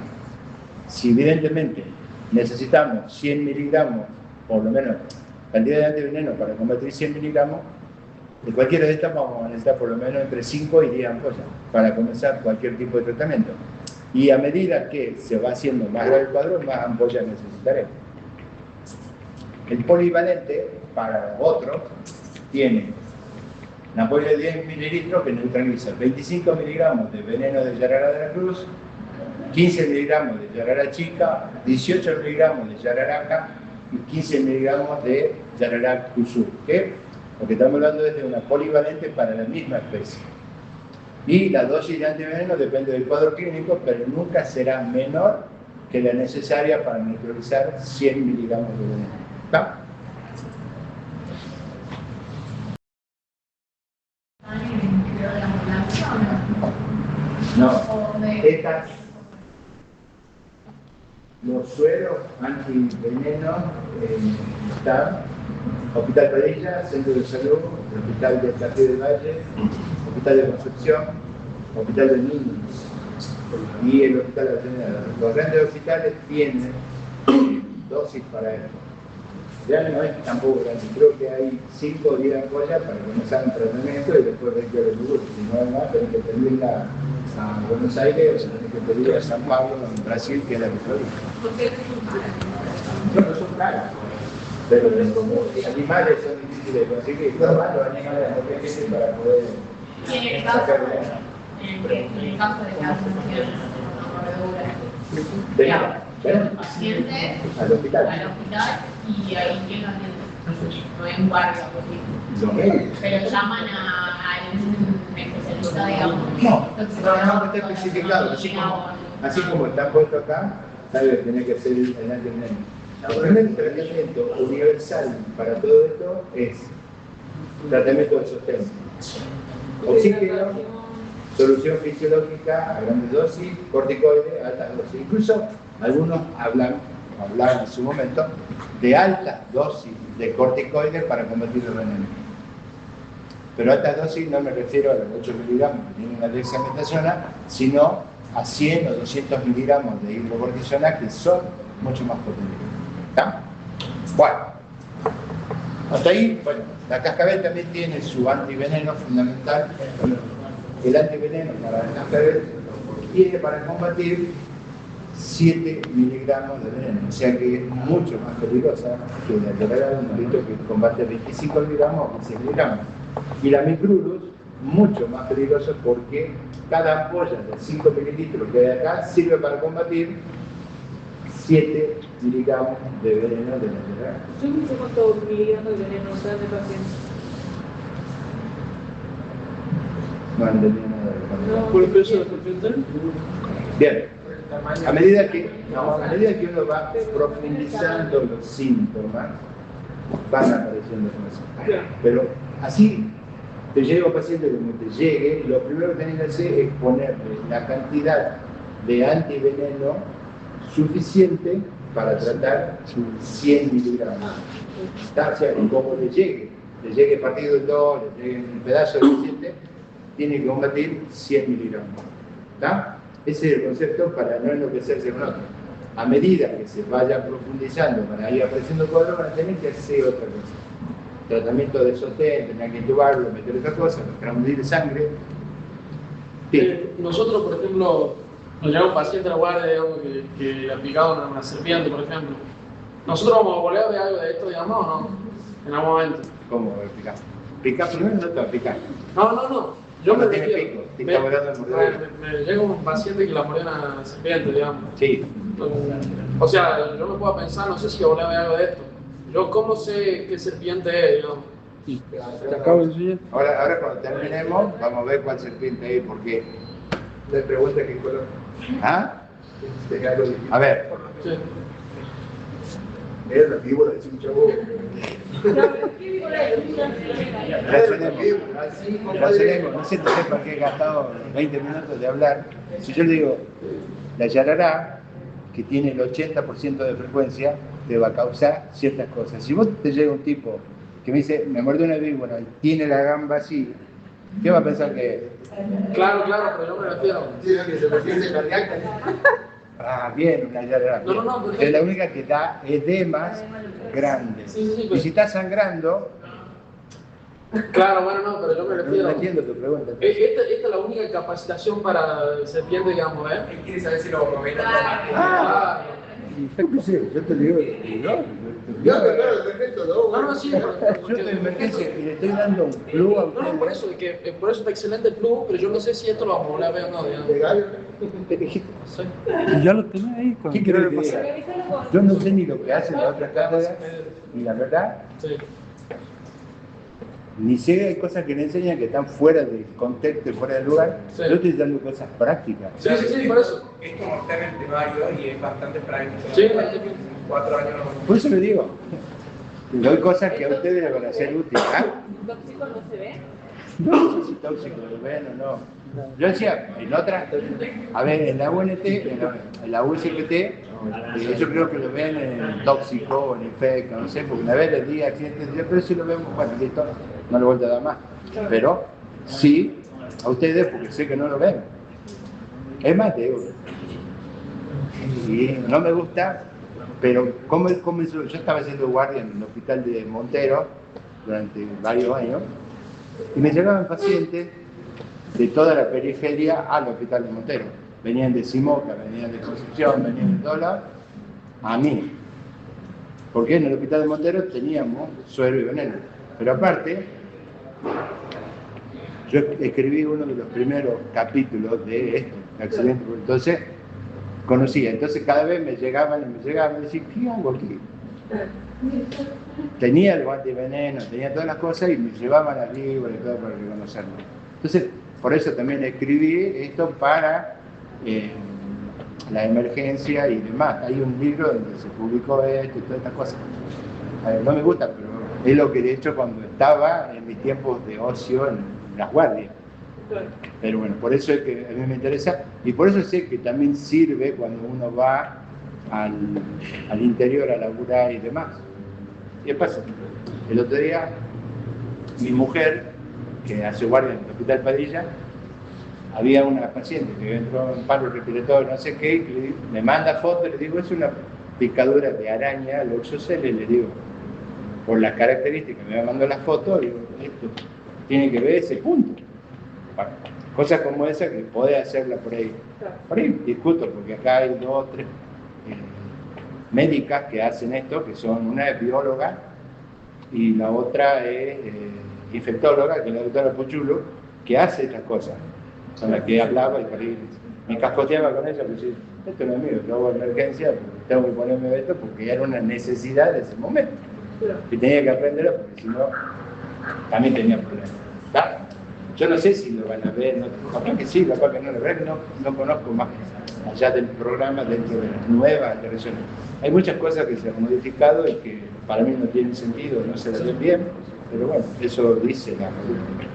Si evidentemente necesitamos 100 miligramos, por lo menos cantidad de antiveneno para combatir 100 miligramos, de cualquiera de estas vamos a necesitar por lo menos entre 5 y 10 ampollas para comenzar cualquier tipo de tratamiento. Y a medida que se va haciendo más grave el cuadro, más ampollas necesitaremos. El polivalente, para otro, tiene una ampolla de 10 mililitros que neutraliza 25 miligramos de veneno de yarara de la cruz, 15 miligramos de yarara chica, 18 miligramos de yararaca y 15 miligramos de yarara kusur, que lo que estamos hablando es de una polivalente para la misma especie. Y la dosis de antiveneno depende del cuadro clínico, pero nunca será menor que la necesaria para neutralizar 100 miligramos de veneno. ¿Está? No, estas, los sueros antivenenos están Hospital Padilla, Centro de Salud, Hospital de Café del Valle, Hospital de Concepción, Hospital de Niños y el Hospital de Atenea. Los grandes hospitales tienen dosis para esto. Ya no es tampoco grande, creo que hay 5 o 10 ampollas para comenzar un tratamiento y después ver qué recursos. Si no hay más, tenés que pedirla a Buenos Aires o se tiene que pedir a San Pablo en Brasil, que es la que estoy. ¿Por qué son caras? No son caras. Pero los animales son difíciles de conseguir. Los animales no tienen para poder sacar de En el caso de que haya una mordedura, Venga, lleva al paciente al hospital. y ahí llegan no hay un guardia, porque Los médicos. pero llaman a un especialista, digamos. No, está especificado, así como está puesto acá, sabe que tiene que ser el antiveneno. El primer tratamiento universal para todo esto es tratamiento de sostén. Oxígeno, solución fisiológica a grandes dosis, corticoides a altas dosis. Incluso algunos hablaban en su momento de altas dosis de corticoides para combatir el veneno. Pero altas dosis no me refiero a los 8 miligramos que tiene una dexametasona, sino a 100 o 200 miligramos de hidrocortisona que son mucho más potentes. ¿Está? Bueno, hasta ahí, bueno, la cascabel también tiene su antiveneno fundamental. El antiveneno para la cascabel tiene para combatir 7 miligramos de veneno, o sea que es mucho más peligrosa que la Yalala, un delito que combate 25 miligramos o 15 miligramos. Y la Micrurus, mucho más peligrosa porque cada ampolla de 5 mililitros que hay acá sirve para combatir 7 miligramos de veneno de la Yalala. Yo no sé cuántos miligramos de veneno dan de paciente. No entendí nada de lo que ¿Por el peso de serpiente? Bien, a medida que uno va profundizando los síntomas, van apareciendo cosas. Pero así te llega un paciente como te llegue, lo primero que tenés que hacer es ponerle la cantidad de antiveneno suficiente para tratar sus 100 miligramos. ¿Está? O sea, como le llegue partido en dos, le llegue un pedazo de paciente, tiene que combatir 100 miligramos. ¿Está? Ese es el concepto para no enloquecerse con otro. A medida que se vaya profundizando, para ir apareciendo cuadros, van a tener que hacer otra cosa. Tratamiento de sostén, tener que intubarlo, meter otra cosa, transfundir sangre. Nosotros, por ejemplo, nos llega un paciente a la guardia, digamos, que le ha picado una serpiente, por ejemplo. ¿Nosotros vamos a volver a ver algo de esto, digamos, o no? En algún momento. ¿Cómo picar? Picar primero no te va a picar. No. Yo me tiene refiero. pico, te está volando el mordedor. Me llega un paciente que la mordió una serpiente, digamos. Sí. O sea, yo me puedo pensar, no sé si volver a ver algo de esto. Yo, ¿cómo sé qué serpiente es, digamos? Te acabo de enseñar. Ahora cuando terminemos, vamos a ver cuál serpiente es, porque... Le pregunta qué color. ¿Ah? Tenía algo difícil. A ver, Sí. Es la víbora de un chavo. razonemos, no sé para qué he gastado 20 minutos de hablar. Si yo le digo, la yarará, que tiene el 80% de frecuencia, te va a causar ciertas cosas. Si vos te llega un tipo que me dice, me muerde una víbora y tiene la gamba así, ¿qué va a pensar que es? Claro, pero yo me refiero. Tiene que se paciente cardíaca. Ah, bien, una yarará. No, pero- Es la única que da edemas grandes. Sí, Y pero- si está sangrando, Claro, bueno, no, pero yo me no refiero. entiendo tu pregunta. Esta es la única capacitación para serpiente, digamos, ¿eh? Él quiere saber si lo comenta. Ah, yo te digo, Yo me acuerdo perfecto, ¿no? No, sí, yo estoy en emergencia y le estoy dando un plus a No, por ustedes. eso, por eso está excelente el plus, pero yo no sé si esto lo vamos a volver a ver o no, digamos. Legal. Sí. Y ya lo tenés ahí. ¿Qué querés que diga? Yo no sé ni lo que hacen las otras cátedras, y la verdad, Sí. ni sé, hay cosas que le enseñan que están fuera de contexto y fuera de lugar. Sí. Yo estoy dando cosas prácticas. Sí, por eso. Es como está en el temario y es bastante práctico. Sí. 4 años. Por eso le digo, le doy cosas que a ustedes les van a ser útiles. ¿Ah? ¿Tóxico no se ve? No sé si tóxico lo ven o no. Yo decía, en otra, a ver, en la UNT, en la USPT, yo creo que lo ven en tóxico o en infecto, no sé, porque una vez les di accidentes, pero si lo vemos, bueno, listo, no lo vuelvo a dar más. Pero sí, a ustedes, porque sé que no lo ven. Es más, te digo, y no me gusta, pero yo estaba haciendo guardia en el hospital de Montero durante varios años, y me llegaban pacientes de toda la periferia al hospital de Montero. Venían de Simoca, venían de Concepción, venían de todos lados, a mí. Porque en el hospital de Montero teníamos suero y veneno. Pero aparte, Yo escribí uno de los primeros capítulos de esto, de accidente, entonces conocía, entonces cada vez me llegaban y decía, ¿qué hago aquí? Tenía el antiveneno, tenía todas las cosas y me llevaban al libro y todo para reconocerlo. Entonces, por eso también escribí esto para la emergencia y demás. Hay un libro donde se publicó esto y todas estas cosas. No me gusta, pero es lo que de hecho cuando estaba en mis tiempos de ocio en las guardias. Pero bueno, por eso es que a mí me interesa y por eso sé que también sirve cuando uno va al interior a laburar y demás. ¿Qué pasa? El otro día, mi mujer, que hace guardia en el Hospital Padilla, había una paciente que entró en paro respiratorio, no sé qué, y me manda fotos, le digo, es una picadura de araña, Loxocele, le digo, por las características, me mandó la foto, y digo, esto tiene que ver ese punto. Bueno, cosas como esa que puede hacerla por ahí. Por ahí discuto, porque acá hay 2 o 3 médicas que hacen esto, que son una es bióloga y la otra es infectóloga, que es la doctora Puchulo, que hace estas cosas, con la que hablaba y por ahí me cascoteaba con ella, pues esto no es mío, yo hago emergencia, tengo que ponerme esto porque era una necesidad de ese momento. Y tenía que aprenderlo porque si no, también tenía problemas. ¿Está? Yo no sé si lo van a ver, capaz que sí, capaz que no lo ven, no conozco más allá del programa dentro de las nuevas alteraciones. Hay muchas cosas que se han modificado y que para mí no tienen sentido, no se las ven bien, pero bueno, eso dice la política.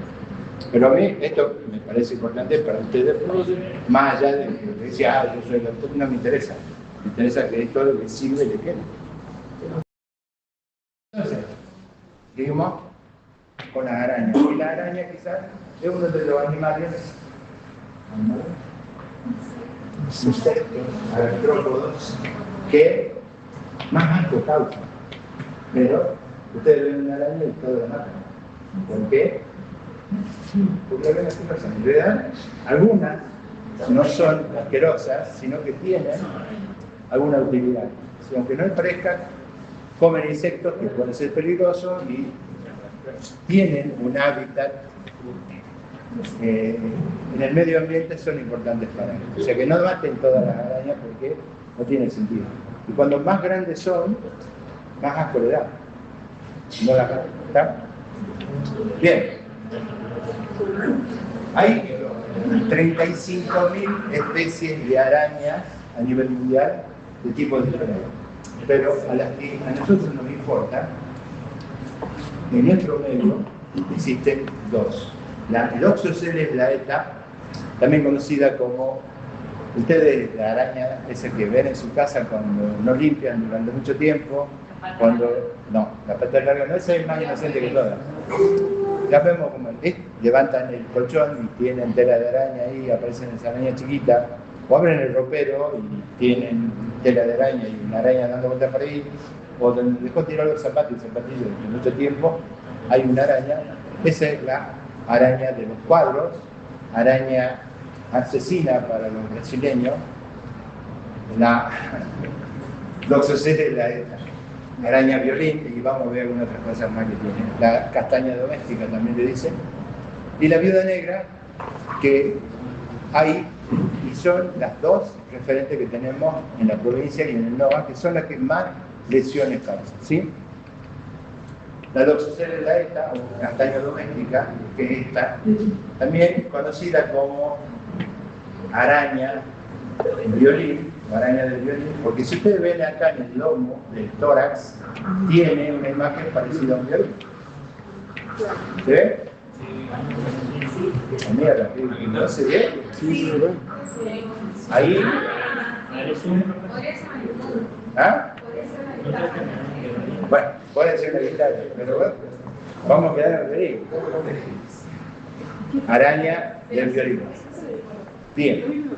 Pero a mí esto me parece importante para ustedes, más allá de que decía, yo soy el doctor, no me interesa. Me interesa que esto le sirve y le quede. Entonces, seguimos con las arañas. Y la araña quizás es uno de los animales insectos, artrópodos, que más asco causa. Pero ustedes ven una araña y todo lo matan. ¿Por qué? Porque ven así cosas. En realidad, algunas no son asquerosas, sino que tienen alguna utilidad. Si aunque no parezca, comen insectos que pueden ser peligrosos y tienen un hábitat en el medio ambiente, son importantes para ellos. O sea que no maten todas las arañas porque no tiene sentido. Y cuando más grandes son, más asco le da. No las matan. ¿Está? Bien. Hay 35.000 especies de arañas a nivel mundial de tipos diferentes. Pero a las que a nosotros nos importa, en nuestro medio existen 2. La Loxocele blaeta, también conocida como, ustedes, la araña esa que ven en su casa cuando no limpian durante mucho tiempo, no, la pata larga no, esa es más inocente que todas. La vemos como levantan el colchón y tienen tela de araña ahí, aparecen esa araña chiquita, o abren el ropero y tienen tela de araña y una araña dando vueltas por ahí, o donde dejó tirar los zapatos y zapatillos durante mucho tiempo, hay una araña. Esa es la araña de los cuadros, araña asesina para los brasileños, la Loxocele, la araña violín, y vamos a ver algunas otras cosas más que tiene. La castaña doméstica también le dicen. Y la viuda negra, que hay, y son las 2 referentes que tenemos en la provincia y en el NOA, que son las que más lesiones causan, ¿sí? La Loxocele blaeta, o castaña doméstica, que es esta, también conocida como araña violín, o araña del violín, porque si ustedes ven acá en el lomo del tórax, tiene una imagen parecida a un violín. ¿Se ve? Mira, ¿no se ve? Sí, se ve. Ahí. ¿Ah? Bueno, puede ser la guitarra, pero bueno, vamos a quedar en el violín. Araña del violín. Bien.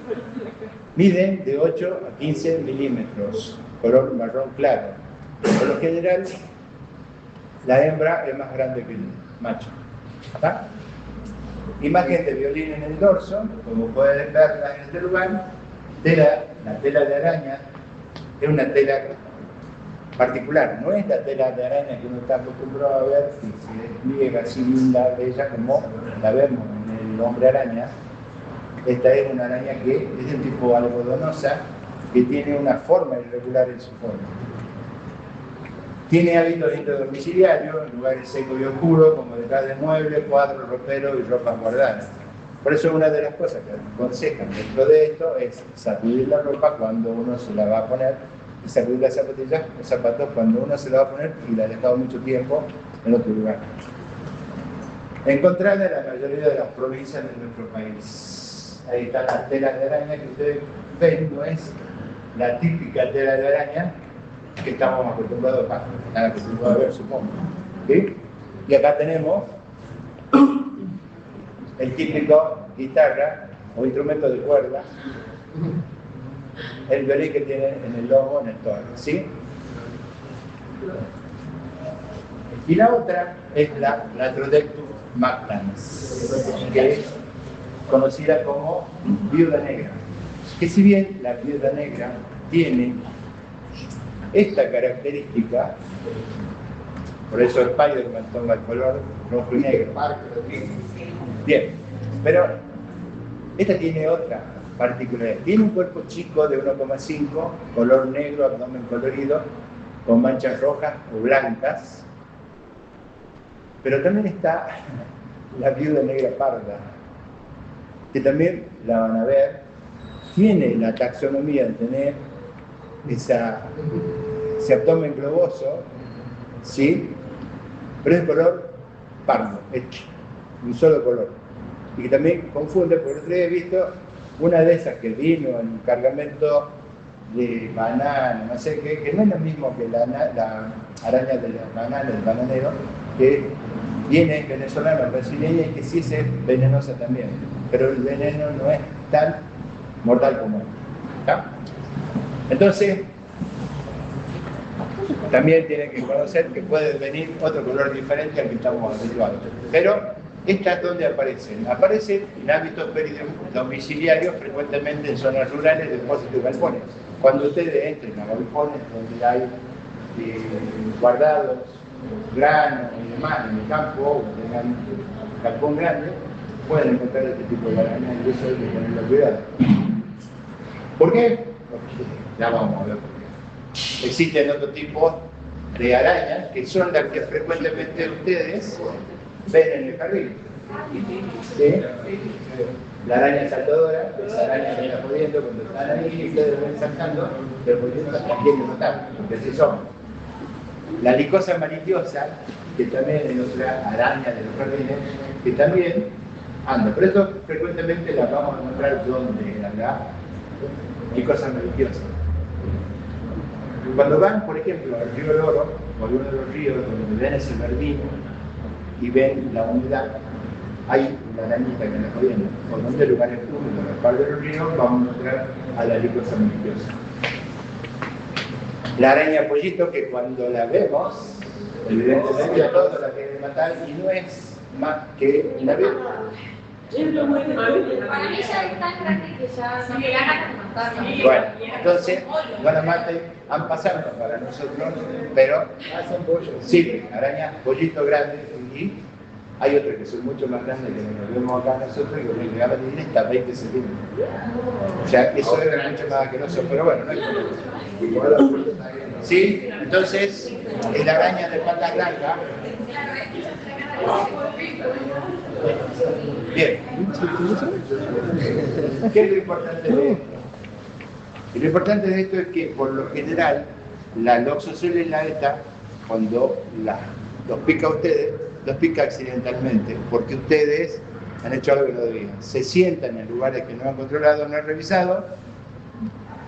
Miden de 8 a 15 milímetros, color marrón claro. Por lo general, la hembra es más grande que el macho. ¿Está? Imagen de violín en el dorso, como pueden verla en este lugar. La tela de araña es una tela particular, no es la tela de araña que uno está acostumbrado a ver, que se despliega así linda, bella, como la vemos en el hombre araña. Esta es una araña que es de tipo algodonosa, que tiene una forma irregular en su forma. Tiene hábitos intradomiciliarios, en lugares secos y oscuros, como detrás de muebles, cuadros, roperos y ropas guardadas. Por eso una de las cosas que aconsejan dentro de esto es sacudir la ropa cuando uno se la va a poner y sacudir las zapatillas o zapatos cuando uno se la va a poner y la ha dejado mucho tiempo en otro lugar. Encontrada en la mayoría de las provincias de nuestro país. Ahí están las telas de araña que ustedes ven, no es la típica tela de araña que estamos acostumbrados a ver, supongo. ¿Sí? Y acá tenemos el típico guitarra o instrumento de cuerda, el violín que tiene en el lomo, en el tono, ¿sí? Y la otra es la Latrodectus mactans, que es conocida como viuda negra. Que si bien la viuda negra tiene esta característica, por eso Spider-Man toma el color rojo y negro. Bien, pero esta tiene otra particularidad. Tiene un cuerpo chico de 1,5, color negro, abdomen colorido, con manchas rojas o blancas. Pero también está la viuda negra parda, que también la van a ver. Tiene la taxonomía de tener ese abdomen globoso, ¿sí? Pero es de color pardo, un solo color. Y que también confunde, porque el otro día he visto una de esas que vino en un cargamento de banana, no sé qué, que no es lo mismo que la araña de la banana, del bananero, que viene venezolana, brasileña y que sí es venenosa también. Pero el veneno no es tan mortal como ¿está? Entonces, también tienen que conocer que puede venir otro color diferente al que estamos habituados. Pero estas donde aparecen. Aparecen en hábitos domiciliarios, frecuentemente en zonas rurales, depósitos y galpones. Cuando ustedes entren a galpones donde hay guardados, granos y demás en el campo, o tengan un galpón grande, pueden encontrar este tipo de arañas y eso hay que tenerlo cuidado. ¿Por qué? Porque ya vamos a ver por qué. Existen otro tipo de arañas que son las que frecuentemente ustedes ven en el jardín. ¿Sí? La araña saltadora, esa araña que está jodiendo cuando están ahí y ustedes lo ven saltando, pero jodiendo la quieren notar, porque así son. La licosa maliciosa, que también es otra araña de los jardines, que también anda. Por eso frecuentemente la vamos a encontrar donde anda licosa maliciosa. Cuando van, por ejemplo, al río Loro, o alguno de los ríos donde ven ese verdín y ven la humedad, hay una arañita que anda jodiendo. O donde hay lugares húmedos, al par de los ríos, vamos a encontrar a la licosa maliciosa. La araña pollito, que cuando la vemos, evidentemente todos la quieren matar y no es más que una víbora. Para mí ya es tan grande que ya no me gana con matarlo. Bueno, entonces, Guanamate han pasado para nosotros, pero sí, arañas pollito grandes y hay otras que son mucho más grandes que nos vemos acá nosotros y que nos llegaban a medir hasta 20 centímetros. O sea, eso es mucho más asqueroso, pero bueno, no hay problema. Sí, entonces, la araña de patas largas. Bien. ¿Qué es lo importante de esto? Y lo importante de esto es que, por lo general, la Loxosceles esta, cuando los pica a ustedes, los pica accidentalmente, porque ustedes han hecho algo que no debían. Se sientan en lugares que no han controlado, no han revisado,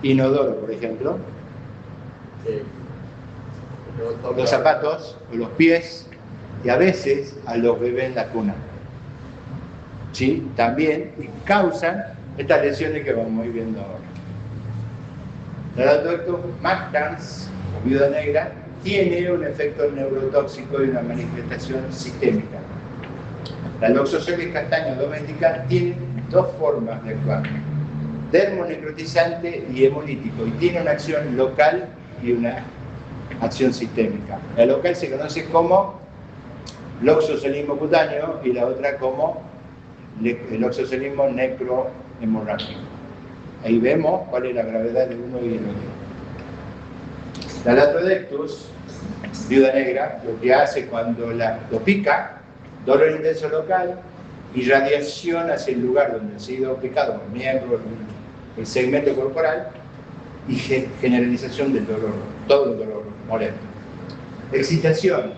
inodoro, por ejemplo, los zapatos o los pies, y a veces a los bebés en la cuna. ¿Sí? También causan estas lesiones que vamos a ir viendo ahora. La Latrodectus mactans, o viuda negra, tiene un efecto neurotóxico y una manifestación sistémica. La Loxosceles castaño doméstica tiene dos formas de actuar: dermonecrotizante y hemolítico, y tiene una acción local y una acción sistémica. La local se conoce como loxocelismo cutáneo y la otra como el oxocelismo necrohemorrágico. Ahí vemos cuál es la gravedad de uno y el otro. La Latrodectus, viuda negra, lo que hace cuando lo pica, dolor intenso local, irradiación hacia el lugar donde ha sido picado, el miembro, el segmento corporal, y generalización del dolor, todo el dolor molesto. Excitación,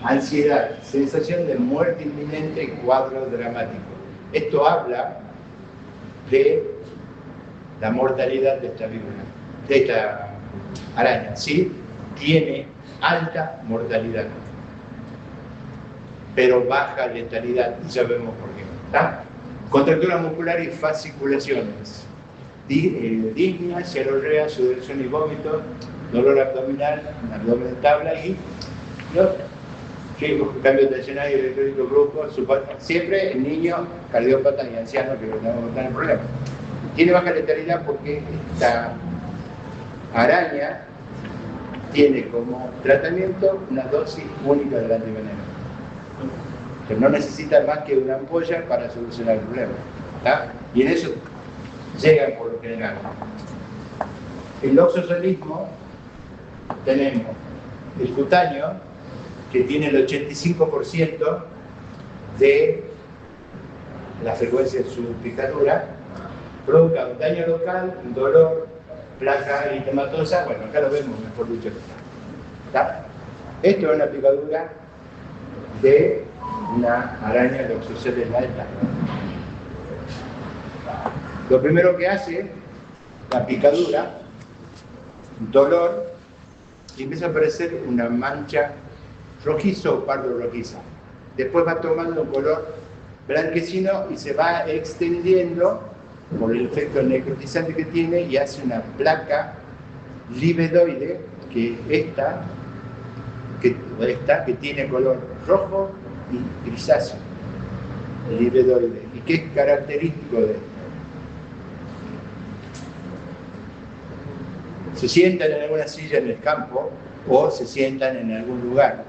ansiedad, sensación de muerte inminente y cuadro dramático. Esto habla de la mortalidad de esta víbora, de esta araña, ¿sí? Tiene alta mortalidad, pero baja letalidad, y ya vemos por qué. ¿Está? Contractura muscular y fasciculaciones. Disnea, cialorrea, sudoración y vómito, dolor abdominal, abdomen tabla y cambio tensional y electrólico brusco, siempre en niños, cardiópatas y ancianos que no están en problema. Tiene baja letalidad porque esta araña tiene como tratamiento una dosis única del antiveneno. Que no necesita más que una ampolla para solucionar el problema. ¿Está? Y en eso llegan por lo general. El oxocelismo tenemos el cutáneo, que tiene el 85% de la frecuencia de su picadura, provoca un daño local, un dolor, placa eritematosa, bueno, acá lo vemos, mejor dicho. ¿Está? Esto es una picadura de una araña de Oxoceles alta. Lo primero que hace, la picadura, dolor, y empieza a aparecer una mancha rojizo o pardo rojiza. Después va tomando un color blanquecino y se va extendiendo por el efecto necrotizante que tiene y hace una placa libedoide que tiene color rojo y grisáceo, libedoide, y que es característico de esto. Se sientan en alguna silla en el campo o se sientan en algún lugar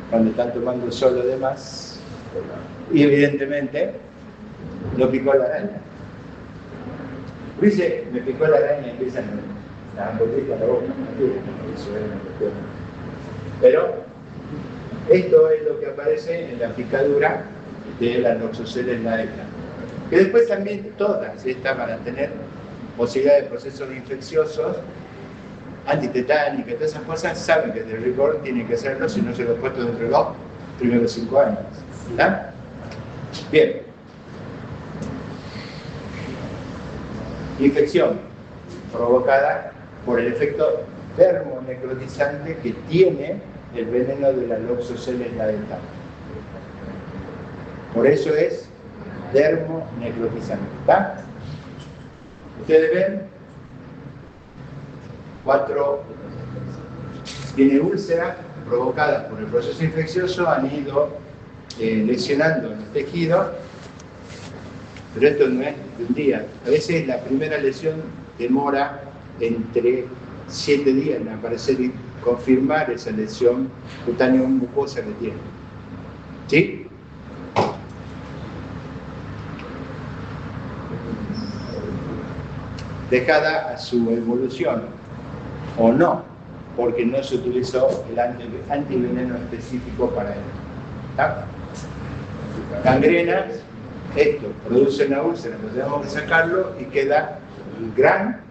cuando están tomando el sol o demás, y evidentemente lo picó la araña. Dice, me picó la araña y empiezan a botar la boca. Eso es una cuestión. Pero esto es lo que aparece en la picadura de la Oxoceles laeta. Que después también todas estas van a tener posibilidad de procesos infecciosos, antitetánicos, todas esas cosas, saben que el rigor tiene que hacerlo si no se lo he puesto dentro de los primeros 5 años. ¿Está? Bien. Infección provocada por el efecto termonecrotizante que tiene el veneno de la Oxoceles laeta. Por eso es termonecrotizante. ¿Está? Ustedes ven, 4 tiene úlceras provocadas por el proceso infeccioso, han ido lesionando el tejido, pero esto no es de un día. A veces la primera lesión demora entre 7 días en aparecer y confirmar esa lesión cutánea mucosa que tiene. ¿Sí? Dejada a su evolución, o no, porque no se utilizó el antiveneno específico para él. ¿Está? Gangrenas, esto produce una úlcera, entonces tenemos que sacarlo y queda un gran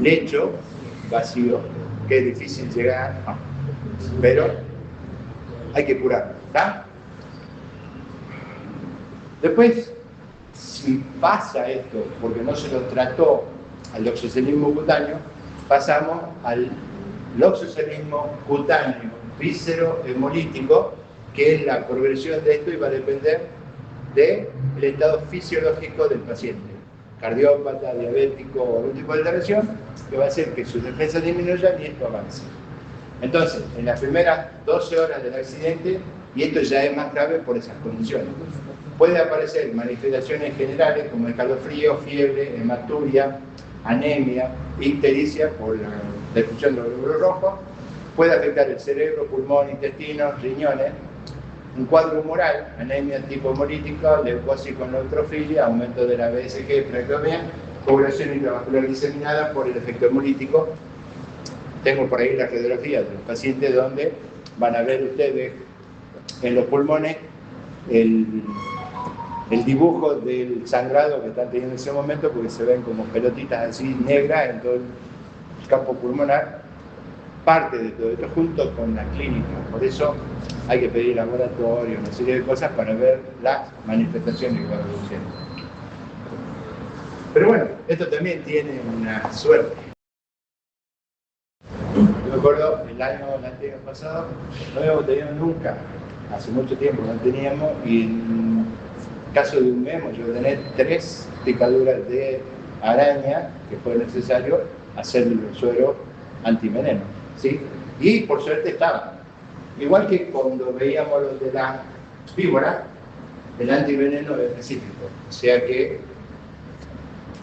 lecho vacío, que es difícil llegar, pero hay que curarlo. ¿Está? Después, si pasa esto porque no se lo trató al oxocelismo cutáneo, pasamos al oxocelismo cutáneo víscero-hemolítico, que es la progresión de esto y va a depender del estado fisiológico del paciente, cardiópata, diabético o algún tipo de alteración, que va a hacer que sus defensas disminuyan y esto avance. Entonces, en las primeras 12 horas del accidente, y esto ya es más grave por esas condiciones, puede aparecer manifestaciones generales como escalofrío, fiebre, hematuria, anemia, ictericia por la destrucción de los glóbulos rojos, puede afectar el cerebro, pulmón, intestinos, riñones, un cuadro humoral, anemia tipo hemolítica, leucosis con neutrofilia, aumento de la BSG, tractomía, coagulación intravascular diseminada por el efecto hemolítico. Tengo por ahí la radiografía de los pacientes donde van a ver ustedes en los pulmones el dibujo del sangrado que están teniendo en ese momento, porque se ven como pelotitas así negras en todo el campo pulmonar. Parte de todo esto junto con la clínica. Por eso hay que pedir laboratorio, una serie de cosas para ver las manifestaciones que va produciendo. Pero bueno, esto también tiene una suerte. Yo me acuerdo el año pasado, no habíamos tenido nunca, hace mucho tiempo no teníamos, y en caso de un memo yo tener 3 picaduras de araña que fue necesario hacerle el suero antiveneno, ¿sí? Y por suerte estaban. Igual que cuando veíamos los de la víbora, el antiveneno es específico, o sea que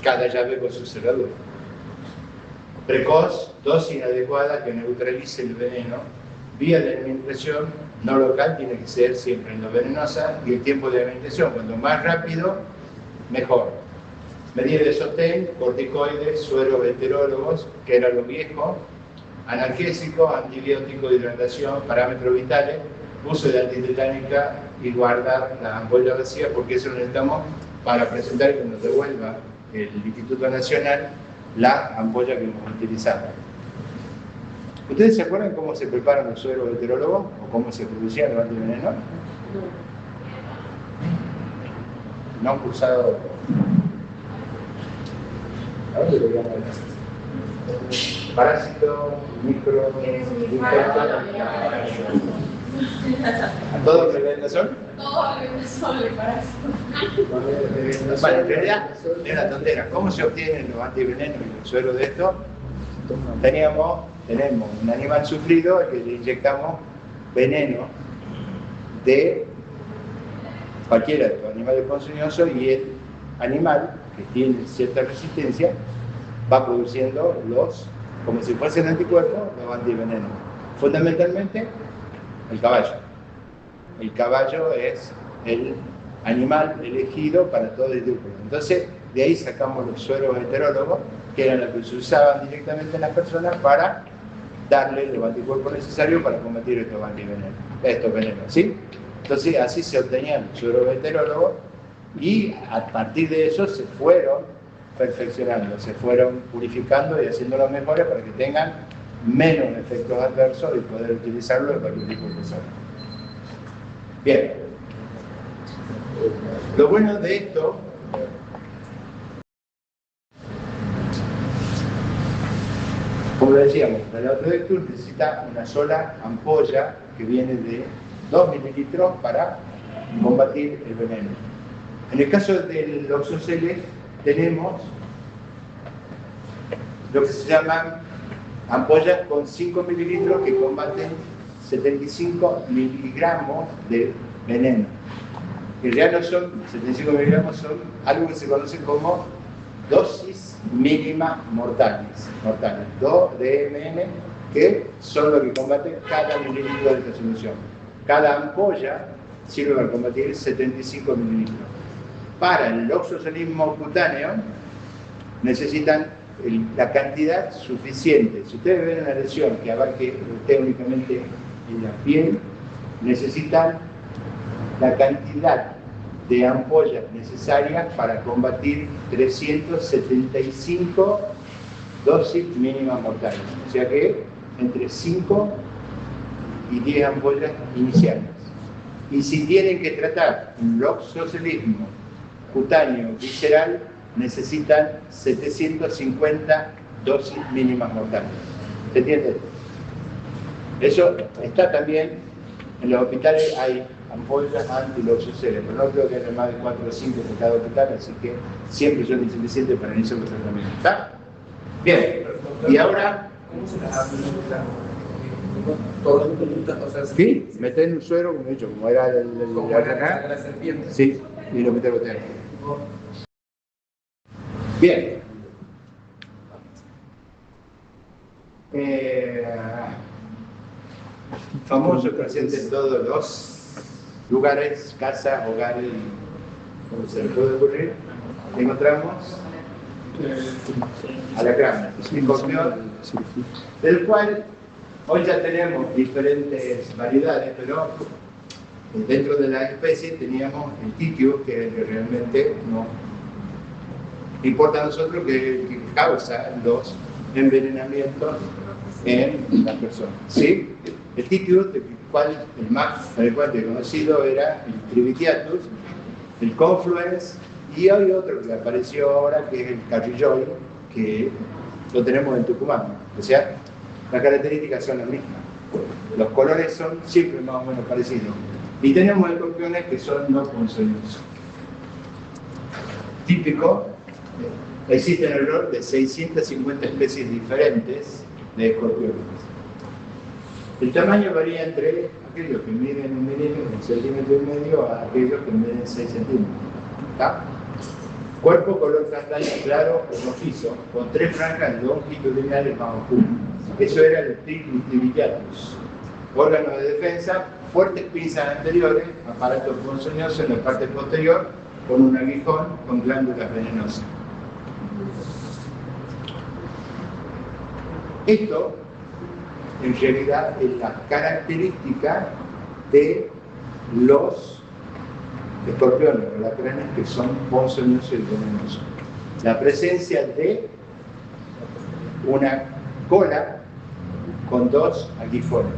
cada llave con su cerradura. Precoz, dosis adecuada que neutralice el veneno, vía de alimentación no local tiene que ser siempre endovenosa, y el tiempo de alimentación, cuanto más rápido, mejor. Medidas de sostén, corticoides, sueros heterólogos, que era lo viejo, analgésicos, antibióticos, hidratación, parámetros vitales, uso de antitetánica y guardar la ampolla vacía, porque eso lo necesitamos para presentar que nos devuelva el Instituto Nacional la ampolla que hemos utilizado. ¿Ustedes se acuerdan cómo se preparan los sueros heterólogos o cómo se producían los antivenenos? No han cursado. A ver si lo llaman. Parásito, micro, ¿a todos les ven son? Todos le parásito. Bueno, en realidad es una tontera. ¿Cómo se obtienen los antivenenos y los sueros de esto? Tenemos un animal sufrido al que le inyectamos veneno de cualquiera de los animales ponzoñosos, y el animal que tiene cierta resistencia va produciendo como si fuesen anticuerpos, los antivenenos. Fundamentalmente, el caballo. El caballo es el animal elegido para todo el grupo. Entonces, de ahí sacamos los sueros heterólogos, que eran los que se usaban directamente en las personas para darle los anticuerpos necesarios para combatir estos venenos, ¿sí? Entonces, así se obtenían los sueros heterólogos, y a partir de eso se fueron perfeccionando, se fueron purificando y haciéndolos mejores para que tengan menos efectos adversos y poder utilizarlo en cualquier tipo de persona. Bien. Lo bueno de esto, como decíamos, el autodectus necesita una sola ampolla que viene de 2 mililitros para combatir el veneno. En el caso del oxoceles tenemos lo que se llaman ampollas con 5 mililitros que combaten 75 miligramos de veneno. Que ya no son 75 miligramos, son algo que se conoce como dosis mínimas mortales, 2 DMM, que son lo que combate cada mililitro de esta solución. Cada ampolla sirve para combatir 75 mililitros. Para el oxocelismo cutáneo necesitan la cantidad suficiente. Si ustedes ven una lesión que abarque usted únicamente en la piel, necesitan la cantidad de ampollas necesarias para combatir 375 dosis mínimas mortales. O sea que entre 5 y 10 ampollas iniciales. Y si tienen que tratar un oxocelismo cutáneo visceral, necesitan 750 dosis mínimas mortales. ¿Se entiende? Eso está también en los hospitales, hay ampollas anti-oxoceles, pero no creo que haya más de 4 o 5 en cada hospital, así que siempre son insuficientes para iniciar los tratamientos. ¿Está? Bien, y ahora... ¿Cómo se las administra? Todos los minutos, o sea... Sí, meter un suero, como he dicho, como era como la serpiente. Sí, y lo meter botella. Bien. Famoso presente en todos los lugares, casas, hogares, como se le puede ocurrir, encontramos alacrán, escorpión, del cual hoy ya tenemos diferentes variedades, pero dentro de la especie teníamos el titio, que es el que realmente nos importa a nosotros, que causa los envenenamientos en las personas. ¿Sí? El titio, del cual el más frecuente conocido era el Trivitiatus, el Confluens, y hay otro que apareció ahora que es el Carrilloy, que lo tenemos en Tucumán. O sea, las características son las mismas. Los colores son siempre más o menos parecidos. Y tenemos escorpiones que son no ponzoñosos. Típico, existe alrededor de 650 especies diferentes de escorpiones. El tamaño varía entre aquellos que miden 1 centímetro y medio a aquellos que miden 6 centímetros. ¿Está? Cuerpo color castaño claro o rojizo, con 3 franjas longitudinales más oscuras. Eso era el Trivitiatus. Órganos de defensa, fuertes pinzas anteriores, aparato ponzoñoso en la parte posterior, con un aguijón con glándulas venenosas. Esto, en realidad, es la característica de los escorpiones o alacranes que son ponzoñosos y venenosos. La presencia de una cola con 2 aguijones.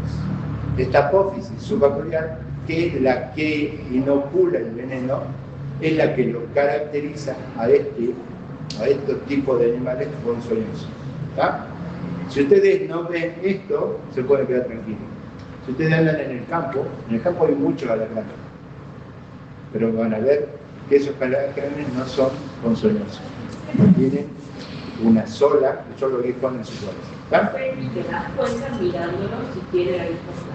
Esta apófisis subacular, que es la que inocula el veneno, es la que lo caracteriza a estos tipos de animales ponzoñosos. ¿Está? Si ustedes no ven esto, se pueden quedar tranquilos. Si ustedes andan en el campo hay muchos alacranes, pero van a ver que esos alacranes no son ponzoñosos. Tienen un solo aguijón en su cabeza. Te das cuenta mirándolo si tiene ahí cosas.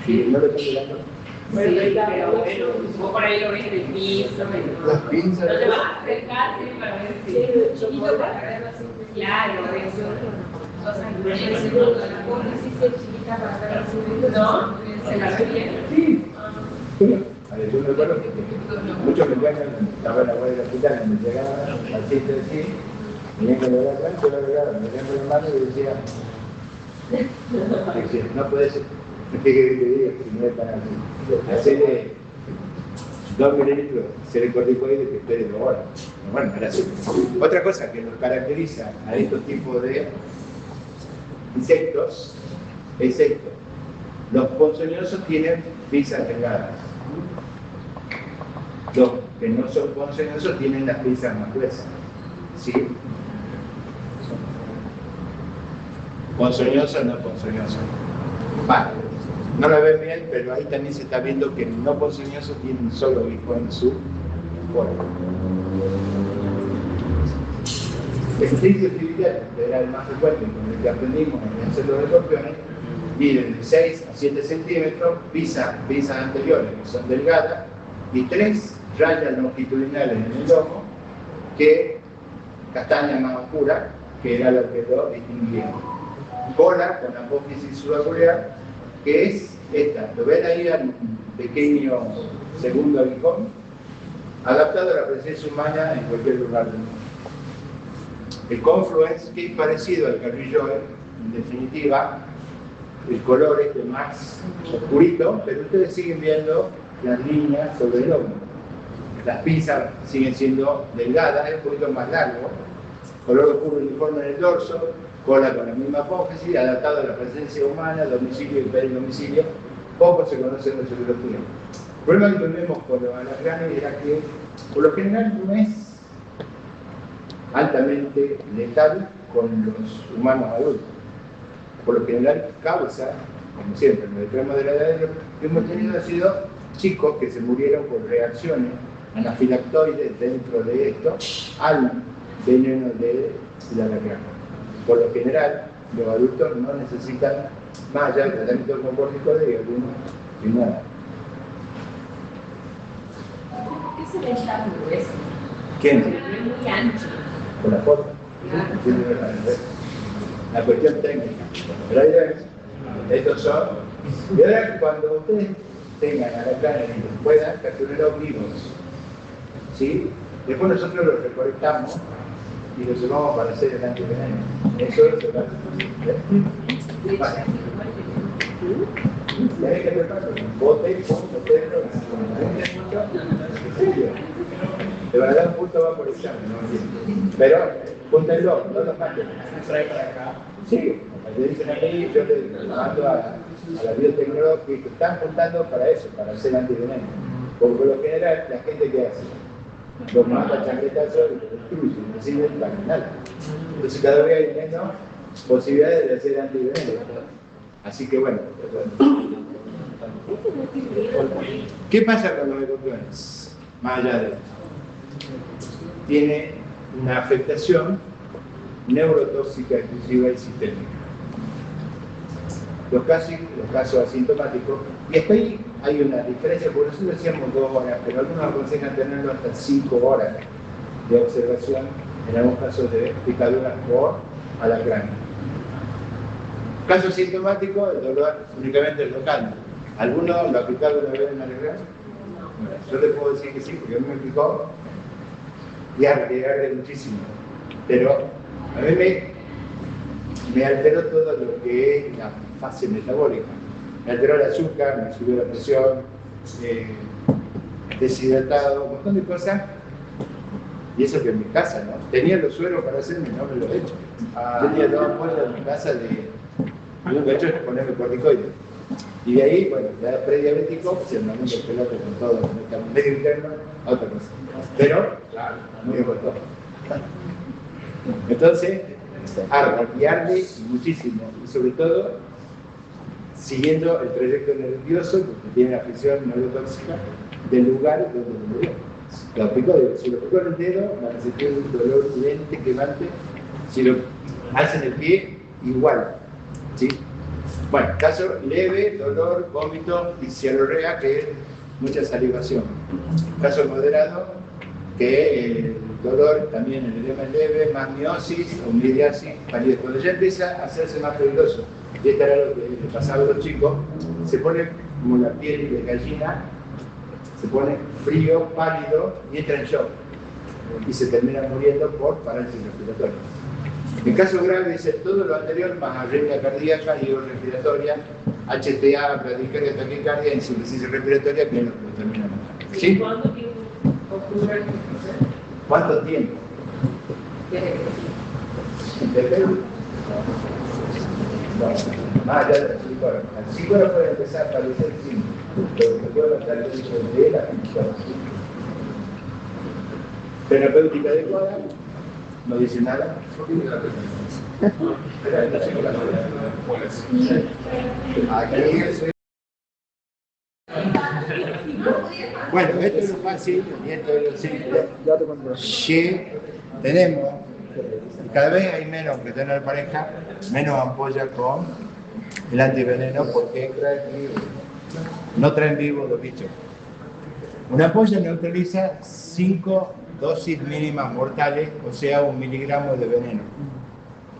Si no lo están mirando. Sí, pero bueno, vos por ahí lo ves en el piso. Las pinzas. No te vas a acercar para ver si es chiquito para verlo así. Claro, eso. Cosas que la cosa sí se chiquita para verlo así. ¿No? ¿Se la ve bien? Sí. A ver, yo me acuerdo que muchos mexicanos estaban en la guardia del hospital, me llegaban al sitio de sí, venían con la atrás, yo la regaba, me venían con la mano y decía, no puede ser, ¿qué querés que diga? Si no es para hacerle 2 mililitros, ser el corticoide que espere 2 horas. Bueno, era así. Otra cosa que nos caracteriza a estos tipos de insectos es esto. Los ponzoñosos tienen pinzas delgadas. Los que no son ponzoñosos tienen las pinzas más gruesas. ¿Sí? Ponzoñosos, no ponzoñosos. Vale. No lo ven bien, pero ahí también se está viendo que el no ponzoñoso tiene un solo aguijón en su cuerpo. El Trivitiatus, que era el más frecuente con el que aprendimos en el centro de escorpiones, miden de 6 a 7 centímetros, pinzas anteriores que son delgadas y 3 rayas longitudinales en el lomo, que castaña más oscura, que era lo que lo distinguía. Cola con apófisis subacular, que es esta. ¿Lo ven ahí al pequeño segundo aguijón? Adaptado a la presencia humana en cualquier lugar del mundo. El Confluens, que es parecido al Carrilloy, en definitiva, el color es más oscurito, pero ustedes siguen viendo las líneas sobre el lomo. Las pinzas siguen siendo delgadas, es un poquito más largo, color oscuro uniforme en el dorso, cola con la misma apófisis, adaptado a la presencia humana, domicilio y peridomicilio. Poco se conoce de zoología. El problema que tuvimos con los alacranes era que, por lo general, no es altamente letal con los humanos adultos. Por lo general, causa, como siempre, en el extremo de la edad que hemos tenido ha sido chicos que se murieron por reacciones anafilactoides dentro de esto al veneno del alacrán. Por lo general, los adultos no necesitan más allá del tratamiento con corticoides y algunos y nada. ¿Por qué se ve tan grueso? ¿Quién? Porque no es muy ancho. Por la forma. La cuestión técnica. Pero ahí ven, estos son. Y ahora cuando ustedes tengan alacranes y los puedan capturarlos vivos. ¿Sí? Después nosotros los recolectamos y los llevamos para hacer el antiveneno. Eso es lo que tenés que preparar un bote con meterlo en serio. De verdad, un punto va por examen, ¿no? Pero júntenlo, no los maten. Trae para acá. Sí, le dicen a mí, yo le mando a la biotecnología que están juntando para eso, para hacer antiveneno. Porque por lo general, la gente que hace, los mata chancletazos y los destruye, no sirven para nada. Entonces cada vez hay menos posibilidades de hacer antiveneno. Así que bueno. ¿Qué pasa con los ecotones? Más allá de esto. Tiene una afectación neurotóxica exclusiva y sistémica. Los casos asintomáticos, y hasta ahí hay una diferencia, porque nosotros decíamos 2 horas, pero algunos aconsejan tenerlo hasta 5 horas de observación en algunos casos de picaduras por alacrán. Caso sintomático, el dolor únicamente es local. ¿Alguno lo ha picado una vez en alacrán? Yo le puedo decir que sí, porque a mí me picó y arde muchísimo. Pero a mí me alteró todo lo que es la fase metabólica. Me alteró el azúcar, me subió la presión, deshidratado, un montón de cosas. Y eso que en mi casa, ¿no? Tenía los sueros para hacerme, no me lo he hecho. Tenía 2 ampollas en mi casa lo que he hecho es ponerme corticoides. Y de ahí, bueno, ya prediabético, se me mandó el pelote con todo, con el medio interno, otra cosa. Pero, claro, muy costó. Entonces, arde muchísimo, y sobre todo, siguiendo el trayecto nervioso, porque tiene la afección neurotóxica del lugar donde lo murió. Si lo picó en el dedo, van a sentir un dolor purente, quemante. Si lo hacen el pie, igual. ¿Sí? Bueno, caso leve, dolor, vómito y cialorrea, que es mucha salivación. Caso moderado, que el dolor, también el edema es leve, más miosis o miriasis, palidez. Cuando ya empieza a hacerse más peligroso, y esto era lo que le pasaba a los chicos, se pone como la piel de gallina, se pone frío, pálido y entra en shock. Y se termina muriendo por parálisis respiratoria. En caso grave dice todo lo anterior más arritmia cardíaca, respiratoria, HTA, bradicardia, taquicardia, insuficiencia respiratoria, que es lo que lo termina matando. ¿Sí? ¿Cuánto tiempo ocurre el proceso? ¿Cuánto tiempo? Depende. No, más allá de las 5 horas. A las 5 horas puede empezar a aparecer síntoma. Lo que puede notar es el de la terapéutica adecuada. No dice nada. Bueno, esto es lo fácil y esto es lo simple. Si tenemos, cada vez hay menos que tener pareja, menos ampolla con el antiveneno porque no traen vivos los bichos. Una ampolla neutraliza 5 dosis mínimas mortales, o sea, 1 miligramo de veneno.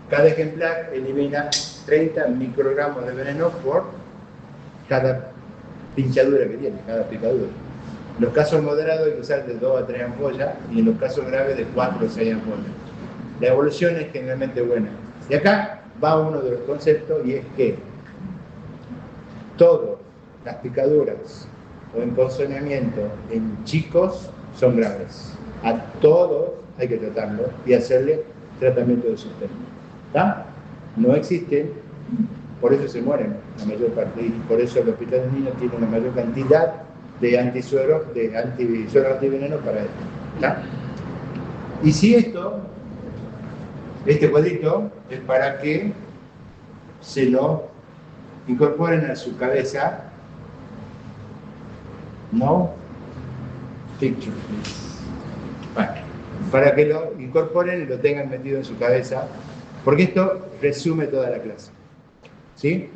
Cada ejemplar elimina 30 microgramos de veneno por cada pinchadura que tiene, cada picadura. En los casos moderados hay que usar de 2 a 3 ampollas y en los casos graves de 4 o 6 ampollas. La evolución es generalmente buena. Y acá va uno de los conceptos y es que todas las picaduras o emponzoñamiento en chicos son graves. A todos hay que tratarlo y hacerle tratamiento de sistema. ¿Está? No existen, por eso se mueren la mayor parte, y por eso el hospital de niños tiene una mayor cantidad de antisueros, suero antiveneno para esto. ¿Está? Y si este cuadrito es para que se lo incorporen a su cabeza, no picture, please. Bueno, para que lo incorporen y lo tengan metido en su cabeza, porque esto resume toda la clase. ¿Sí?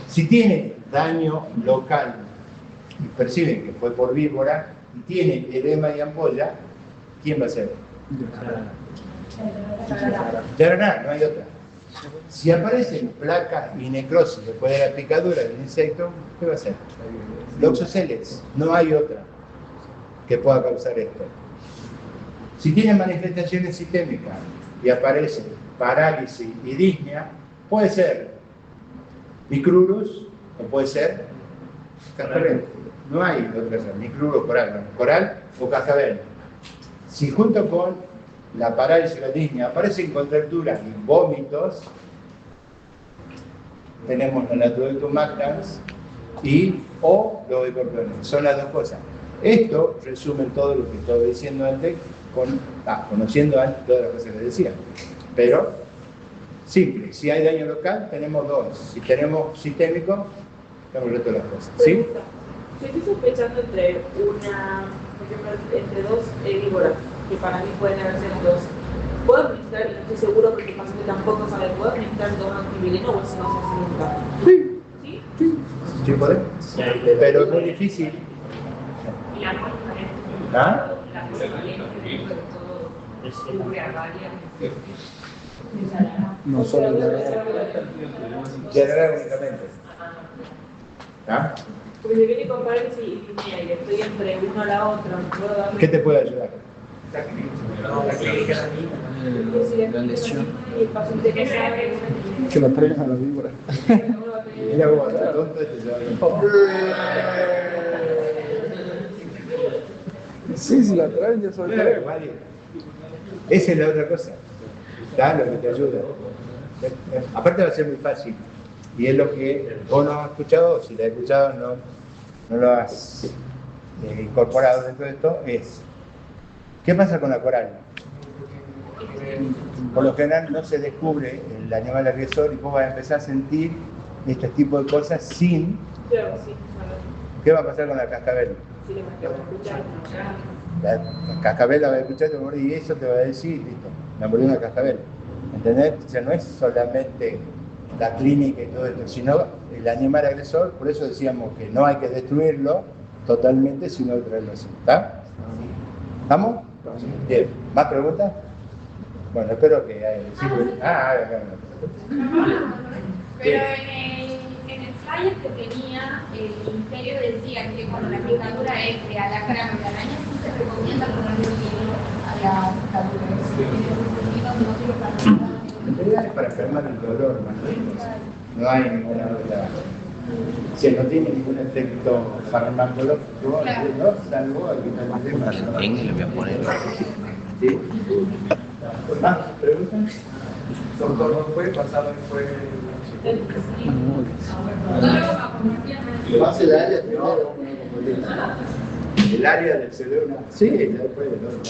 Si tiene daño local y perciben que fue por víbora y tiene edema y ampolla, ¿quién va a ser? Yarará, no hay otra. Si aparecen placas y necrosis después de la picadura del insecto, ¿qué va a hacer? Loxoceles, no hay otra que pueda causar esto. Si tienen manifestaciones sistémicas y aparecen parálisis y disnea, puede ser micrurus o puede ser cascabel. No hay otra cosa, micrurus, coral o cascabel. Si junto con la parálisis y la disnea aparecen contracturas y vómitos, tenemos la Naturoides magnas y o los escorpiones. Son las dos cosas. Esto resume todo lo que estaba diciendo antes, conociendo antes todas las cosas que decía. Pero, simple, si hay daño local, tenemos dos. Si tenemos sistémico, tenemos el resto de las cosas. ¿Sí? Si estoy sospechando entre dos víboras, que para mí pueden haber sido dos, ¿puedo administrar, y no estoy seguro porque el paciente tampoco sabe, ¿puedo administrar dos antivenenos o eso no se hace nunca? Sí. ¿Sí? Sí, podemos. Pero es muy difícil. Y la muestra ¿Ah? la cubre a varias. No solo general únicamente. ¿Ah? Porque si viene con parálisis y disnea y estoy entre una a la otra, ¿puedo darle? ¿Qué te puede ayudar? La lesión. Y el paciente que sabe Que la traigan a la víbora. Mira vos, está tonto este Sí, si la traen ya soy. Esa es la otra cosa. Está lo que te ayuda. Aparte va a ser muy fácil. Y es lo que vos no has escuchado, si lo has escuchado no lo has incorporado dentro de esto, es ¿qué pasa con la coral? Por lo general no se descubre el animal agresor y vos vas a empezar a sentir este tipo de cosas sin... Claro, sí. ¿Qué va a pasar con la cascabel? Sí, le mandé a escuchar. La cascabel la va a escuchar y eso te va a decir, listo, me murió una cascabel. ¿Entendés? O sea, no es solamente la clínica y todo esto, sino el animal agresor, por eso decíamos que no hay que destruirlo totalmente, sino traerlo así. ¿Está? ¿Estamos? Bien. ¿Más preguntas? Bueno, espero que haya Pero en el flyer que tenía, el ministerio decía que cuando la picadura es de alacrán o de araña, sí se recomienda ponerle hielo a la picadura. No sirve para nada. En realidad es para calmar el dolor, no hay ninguna otra. Si no tiene ningún efecto farmacológico, ¿no? Salvo el que Le voy a poner. ¿Sí? ¿Más preguntas? Doctor, ¿no fue pasado y fue? Pase el área primero, el área del cerebro. Sí, después del otro.